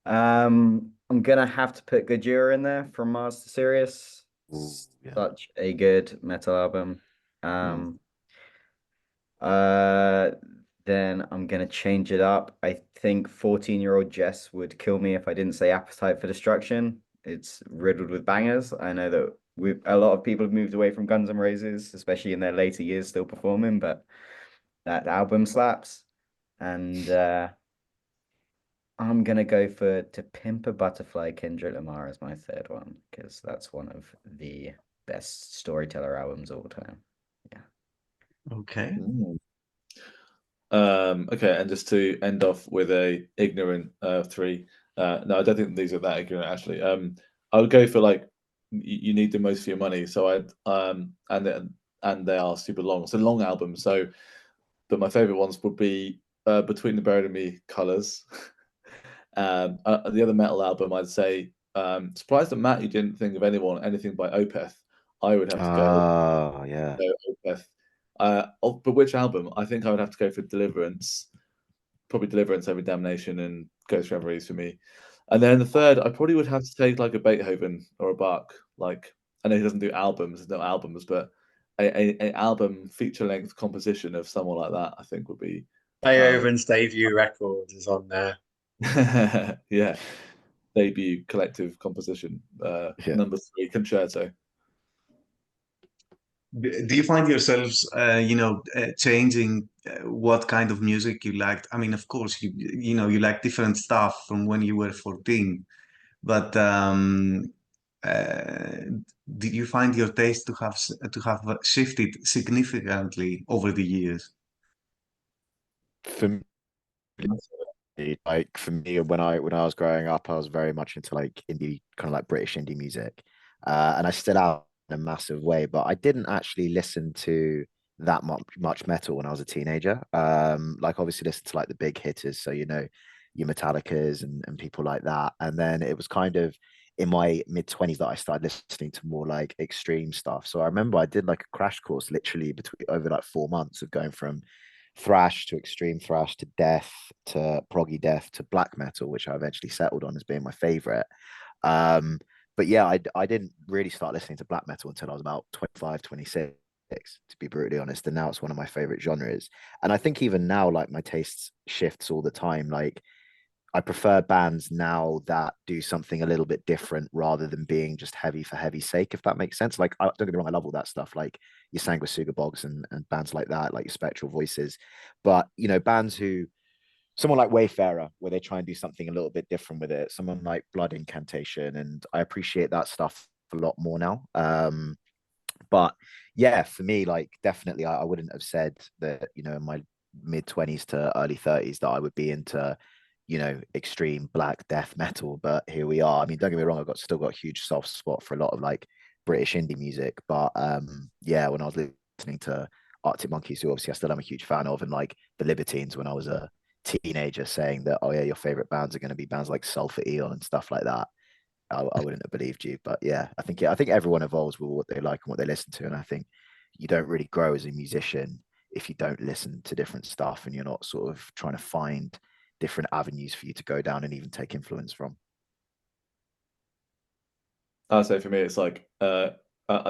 I'm gonna have to put Gojira in there from Mars to Sirius. Ooh, yeah. Such a good metal album. Then I'm gonna change it up. I think 14-year-old Jess would kill me if I didn't say Appetite for Destruction. It's riddled with bangers. I know that a lot of people have moved away from Guns N' Roses, especially in their later years, still performing, but that album slaps. And I'm gonna go for To Pimp a Butterfly, Kendrick Lamar as my third one, because that's one of the best storyteller albums of all time. Yeah. Okay. Okay, and just to end off with a ignorant three. No, I don't think these are that ignorant actually. I would go for like you need the most for your money. So and they are super long. So long albums. So, but my favorite ones would be Between the Buried and Me, Colors. The other metal album, I'd say. Surprised that Matt, you didn't think of anything by Opeth. I would have to go. Oh, yeah. Opeth. But which album? I think I would have to go for Deliverance. Probably Deliverance over Damnation and Ghost Reveries for me. And then the third, I probably would have to take like a Beethoven or a Bach. Like, I know he doesn't do albums, there's no albums, but a album feature length composition of someone like that, I think would be Beethoven's debut record is on there. yeah. Debut collective composition. Number 3, Concerto. Do you find yourselves, changing what kind of music you liked? I mean, of course, you like different stuff from when you were 14, but did you find your taste to have shifted significantly over the years? For me, like for me, when I was growing up, I was very much into like indie, kind of like British indie music, and I still am in a massive way. But I didn't actually listen to that much metal when I was a teenager. Like obviously listen to like the big hitters, so your Metallicas and people like that. And then it was kind of in my mid-20s that I started listening to more like extreme stuff. So I remember I did like a crash course literally over like 4 months of going from thrash to extreme thrash to death to proggy death to black metal, which I eventually settled on as being my favorite. But yeah, I didn't really start listening to black metal until I was about 25, 26. to be brutally honest. And now it's one of my favorite genres. And I think even now, like my tastes shifts all the time. Like I prefer bands now that do something a little bit different rather than being just heavy for heavy sake, if that makes sense. Like, don't get me wrong, I love all that stuff, like your Sanguisuga Bogs and bands like that, like your Spectral Voices. But, you know, bands who, someone like Wayfarer, where they try and do something a little bit different with it, someone like Blood Incantation, and I appreciate that stuff a lot more now. But yeah, for me, like definitely, I wouldn't have said that, you know, in my mid-20s to early 30s that I would be into, you know, extreme black death metal. But here we are. I mean, don't get me wrong, still got a huge soft spot for a lot of like British indie music. But yeah, when I was listening to Arctic Monkeys, who obviously I still am a huge fan of, and like the Libertines when I was a teenager, saying that, oh yeah, your favorite bands are going to be bands like Sulphur Eon and stuff like that, I wouldn't have believed you. But yeah, I think everyone evolves with what they like and what they listen to, and I think you don't really grow as a musician if you don't listen to different stuff and you're not sort of trying to find different avenues for you to go down and even take influence from. I'd say for me, it's like I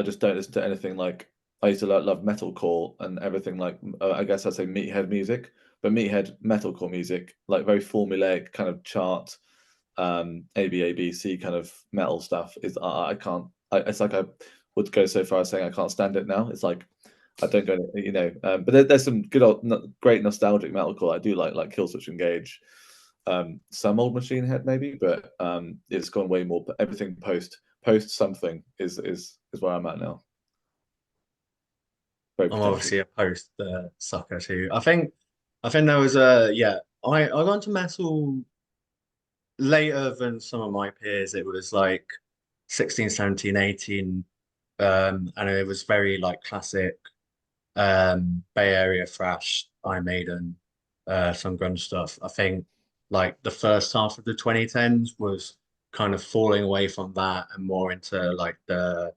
just don't listen to anything like I used to love metalcore and everything like I guess I'd say Meathead music, but Meathead metalcore music, like very formulaic kind of chart, ABABC kind of metal stuff is I can't. It's like I would go so far as saying I can't stand it now. It's like I don't go, you know. But there's some good old, great nostalgic metalcore I do like Killswitch Engage, some Old Machine Head maybe, but it's gone way more. Everything post something is where I'm at now. I'm obviously a post sucker too. I think there was a I got into metal later than some of my peers. It was like 16, 17, 18, and it was very like classic Bay Area thrash, Iron Maiden, some grunge stuff. I think like the first half of the 2010s was kind of falling away from that and more into like the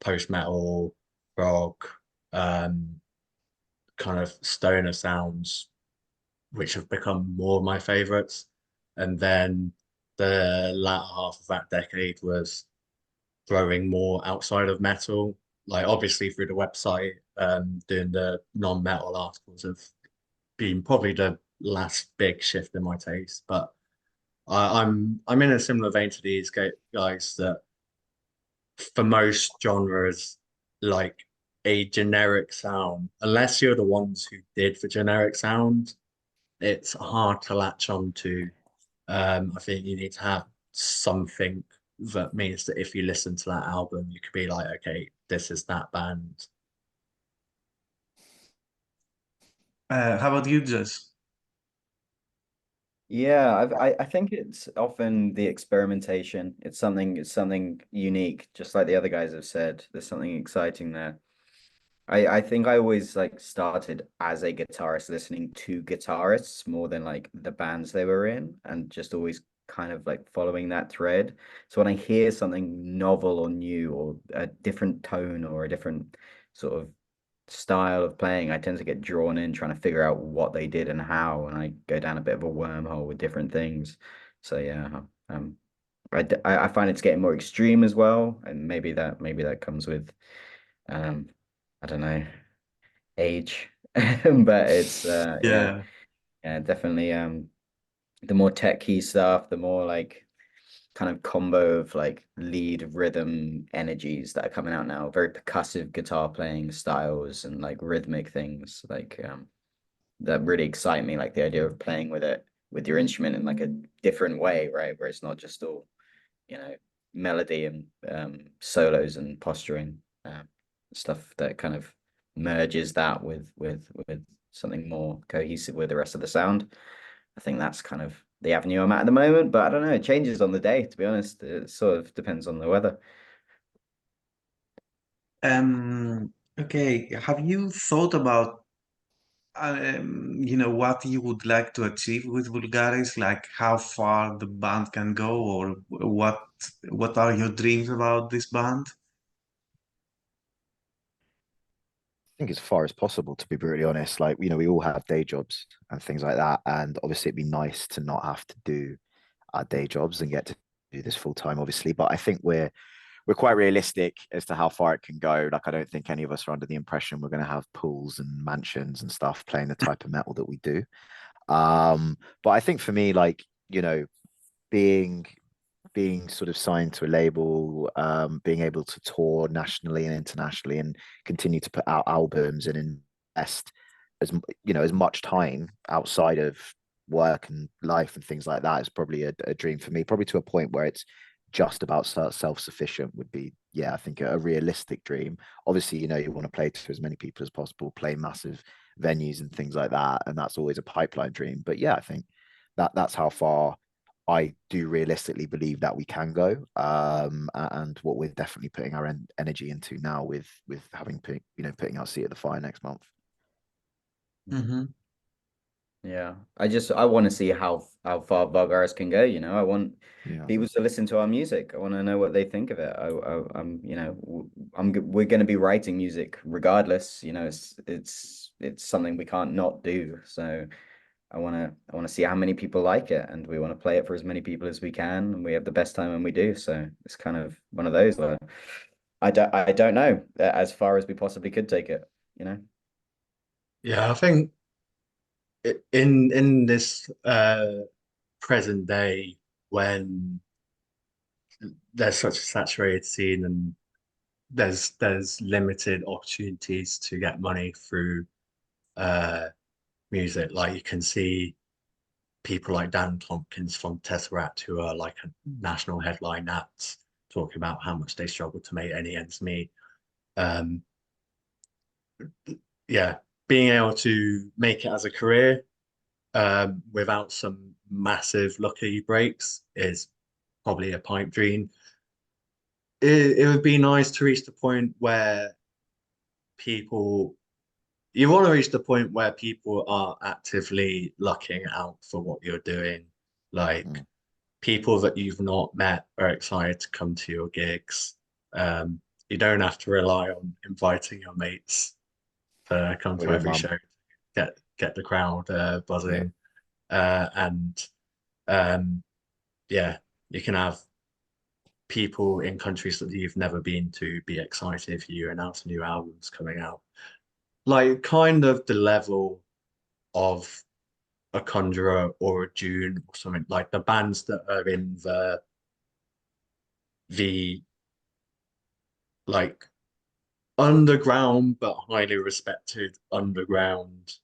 post metal rock, kind of stoner sounds, which have become more of my favorites. And then the latter half of that decade was throwing more outside of metal, like obviously through the website, doing the non-metal articles have been probably the last big shift in my taste. But I'm in a similar vein to these guys that for most genres, like a generic sound, unless you're the ones who did the generic sound, it's hard to latch on to. I think you need to have something that means that if you listen to that album, you could be like, okay, this is that band. How about you, Jess? Yeah, I think it's often the experimentation. It's something unique, just like the other guys have said. There's something exciting there. I think I always like started as a guitarist listening to guitarists more than like the bands they were in, and just always kind of like following that thread. So when I hear something novel or new or a different tone or a different sort of style of playing, I tend to get drawn in trying to figure out what they did and how, and I go down a bit of a wormhole with different things. So yeah, I find it's getting more extreme as well, and maybe that comes with I don't know, age, but it's Yeah. yeah, definitely the more techy stuff, the more like kind of combo of like lead rhythm energies that are coming out now, very percussive guitar playing styles and like rhythmic things like that really excite me, like the idea of playing with it with your instrument in like a different way, right, where it's not just all, you know, melody and solos and posturing, stuff that kind of merges that with something more cohesive with the rest of the sound. I think that's kind of the avenue I'm at the moment, but I don't know, it changes on the day, to be honest. It sort of depends on the weather. Okay. Have you thought about you know, what you would like to achieve with Vulgaris, like how far the band can go, or what are your dreams about this band? I think as far as possible, to be brutally honest. Like, you know, we all have day jobs and things like that. And obviously it'd be nice to not have to do our day jobs and get to do this full time, obviously. But I think we're we're quite realistic as to how far it can go. Like, I don't think any of us are under the impression we're going to have pools and mansions and stuff playing the type of metal that we do. But I think for me, like, you know, being sort of signed to a label, being able to tour nationally and internationally and continue to put out albums and invest as as much time outside of work and life and things like that is probably a dream for me, probably to a point where it's just about self-sufficient would be, yeah, I think a realistic dream. Obviously, you want to play to as many people as possible, play massive venues and things like that, and that's always a pipeline dream. But yeah, I think that's how far I do realistically believe that we can go, and what we're definitely putting our energy into now with having putting our seat at the fire next month. Mm-hmm. Yeah, I want to see how far Vulgaris can go. I want people to listen to our music. I want to know what they think of it. We're going to be writing music regardless. It's something we can't not do. So I want to see how many people like it, and we want to play it for as many people as we can, and we have the best time when we do. So it's kind of one of those where I don't know as far as we possibly could take it. Yeah, I think in this present day, when there's such a saturated scene and there's limited opportunities to get money through music, like you can see people like Dan Tompkins from Tesseract, who are like a national headline acts, talking about how much they struggle to make any ends meet. Yeah, being able to make it as a career without some massive lucky breaks is probably a pipe dream. It would be nice to reach the point where you want to reach the point where people are actively looking out for what you're doing. Like people that you've not met are excited to come to your gigs. You don't have to rely on inviting your mates to come to every show, get the crowd buzzing. Yeah, you can have people in countries that you've never been to be excited if you announce new albums coming out. Like kind of the level of a Conjurer or a June or something, like the bands that are in the like underground but highly respected underground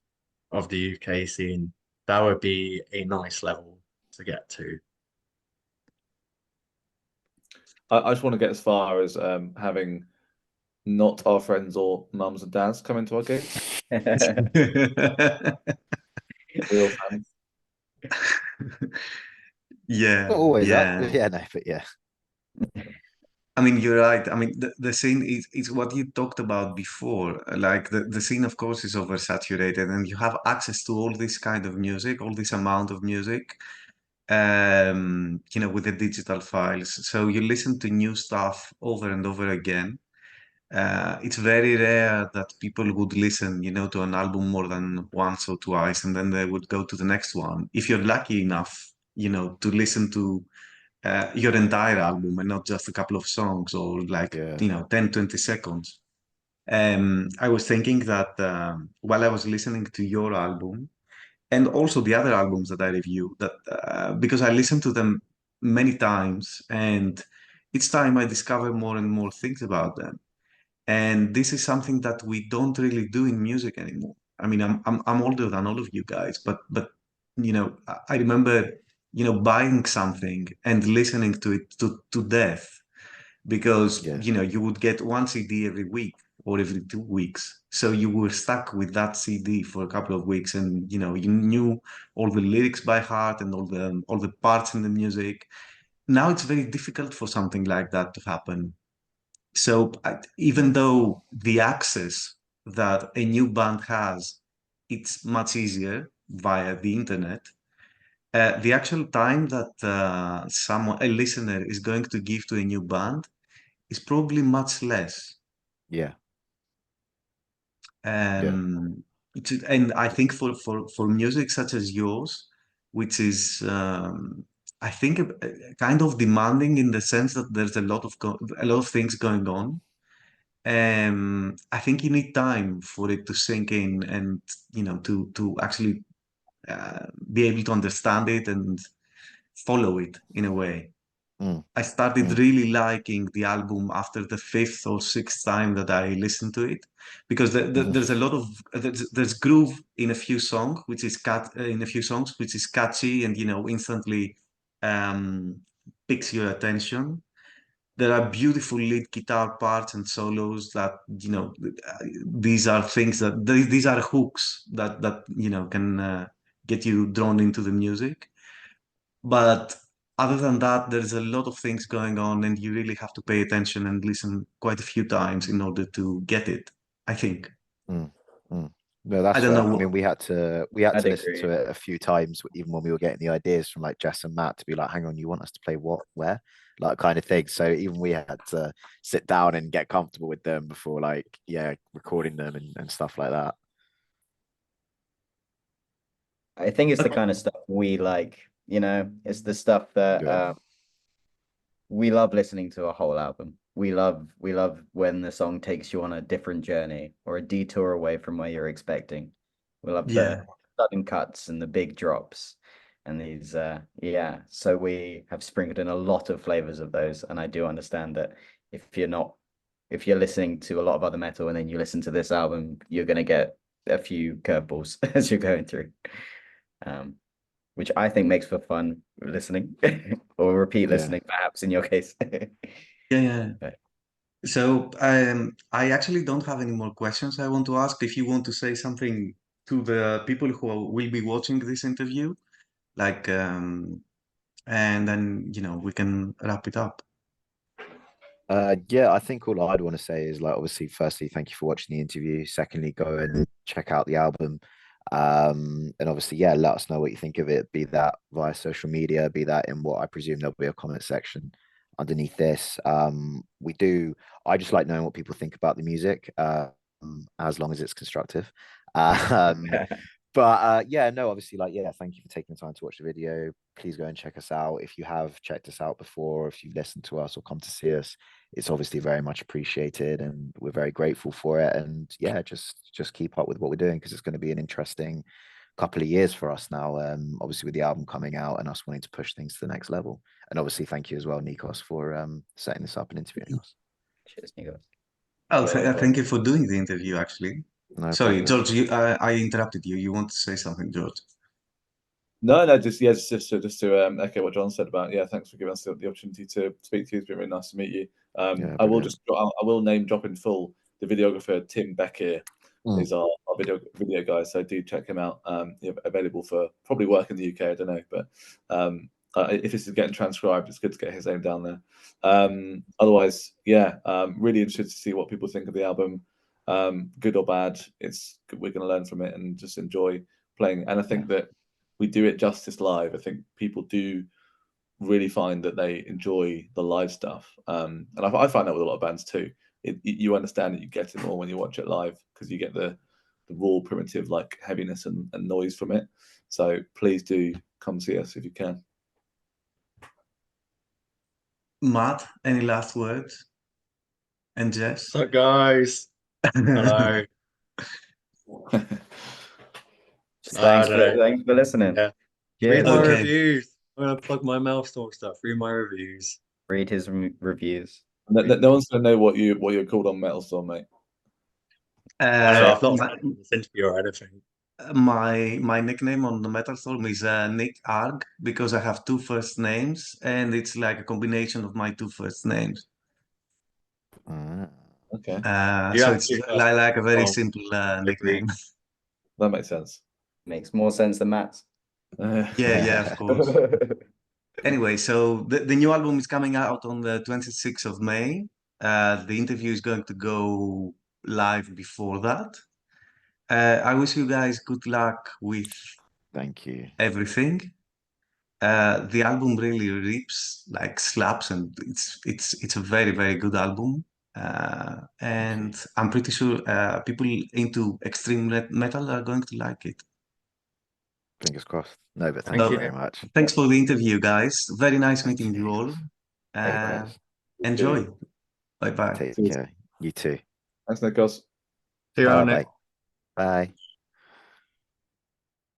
of the UK scene. That would be a nice level to get to. I just want to get as far as having not our friends or mums and dads come into our gigs. Real fans. Yeah, Not always yeah. that. Yeah, no, but yeah. I mean, you're right. I mean, the scene is what you talked about before. Like the scene, of course, is oversaturated, and you have access to all this kind of music, all this amount of music, with the digital files. So you listen to new stuff over and over again. It's very rare that people would listen, to an album more than once or twice, and then they would go to the next one. If you're lucky enough, to listen to your entire album and not just a couple of songs or 10, 20 seconds. I was thinking that while I was listening to your album and also the other albums that I review, that because I listened to them many times and each time I discover more and more things about them. And this is something that we don't really do in music anymore. I mean, I'm older than all of you guys, but I remember buying something and listening to it to death because you would get one CD every week or every 2 weeks, so you were stuck with that CD for a couple of weeks, and you knew all the lyrics by heart and all the parts in the music. Now it's very difficult for something like that to happen. So even though the access that a new band has, it's much easier via the internet, the actual time that a listener is going to give to a new band is probably much less. Yeah. And I think for music such as yours, which is I think kind of demanding in the sense that there's a lot of things going on. I think you need time for it to sink in, and to actually be able to understand it and follow it in a way. Mm. I started Mm. really liking the album after the fifth or sixth time that I listened to it, because there's a lot of there's groove in a few songs, which is catchy and instantly um, picks your attention. There are beautiful lead guitar parts and solos that these are things that these are hooks that can get you drawn into the music. But other than that, there's a lot of things going on, and you really have to pay attention and listen quite a few times in order to get it, I think. Mm. Mm. No, I that's don't fair. know. I mean, we had to I'd listen agree. to it a few times, even when we were getting the ideas from like Jess and Matt to be like, hang on, you want us to play what, where, like kind of thing. So even we had to sit down and get comfortable with them before like, yeah, recording them and stuff like that. I think it's the kind of stuff we like, it's the stuff that Yeah. we love listening to a whole album. We love when the song takes you on a different journey or a detour away from where you're expecting. We love Yeah. the sudden cuts and the big drops and these so we have sprinkled in a lot of flavors of those. And I do understand that if you're listening to a lot of other metal and then you listen to this album, you're gonna get a few curveballs as you're going through. Which I think makes for fun listening or repeat listening, perhaps in your case. Yeah. But So I actually don't have any more questions I want to ask. If you want to say something to the people who will be watching this interview, like, and then we can wrap it up. Yeah, I think all I'd want to say is like, obviously, firstly, thank you for watching the interview. Secondly, go and check out the album. And obviously, yeah, let us know what you think of it, be that via social media, be that in what I presume there'll be a comment section underneath this. I just like knowing what people think about the music, as long as it's constructive. Um, But yeah, no, obviously, like, yeah, thank you for taking the time to watch the video. Please go and check us out. If you have checked us out before, or if you've listened to us or come to see us, it's obviously very much appreciated and we're very grateful for it. And yeah, just keep up with what we're doing because it's going to be an interesting couple of years for us now. Obviously with the album coming out and us wanting to push things to the next level. And obviously thank you as well, Nikos, for setting this up and interviewing us. cheers, Nikos. Oh, Yeah, thank you for doing the interview, actually. No Sorry, problem. George, I interrupted you. You want to say something, George? No, just to echo what John said about, yeah, thanks for giving us the opportunity to speak to you. It's been really nice to meet you. Yeah, I will brilliant. I will name drop in full the videographer Tim Becker. Mm. He's our video guy, so do check him out. Available for probably work in the UK, I don't know, but if this is getting transcribed, it's good to get his name down there. Otherwise, yeah, really interested to see what people think of the album, good or bad. We're going to learn from it and just enjoy playing. And I think that we do it justice live. I think people do really find that they enjoy the live stuff, and I find that with a lot of bands too. You understand that you get it more when you watch it live because you get the raw, primitive like heaviness and noise from it. So please do come see us if you can. Matt, any last words? And Jess? What's up, guys? Hello. Thanks for listening. Yeah. Cheers. Read my Okay. reviews. I'm gonna plug my Maelstrom stuff. Read my reviews. Read his reviews. No one's gonna know what you're called on Metal Storm, mate. I've not said it in this interview or anything. My nickname on the Metal Storm is Nick Arg because I have two first names and it's like a combination of my two first names. Okay, So it's like a very simple nickname. that makes sense. Makes more sense than Matt's. Yeah, of course. Anyway, so the new album is coming out on the 26th of May. The interview is going to go live before that. I wish you guys good luck with Thank you. everything. The album really rips, like slaps, and it's a very, very good album. And I'm pretty sure people into extreme metal are going to like it. Fingers crossed. No, but thank Thank you you. very much. Thanks for the interview, guys. Very nice Thank meeting you you. all. Likewise. Enjoy. Bye bye. Take Cheers. care. You too. Thanks, Nikos. See you around, Bye Nick. bye. Bye.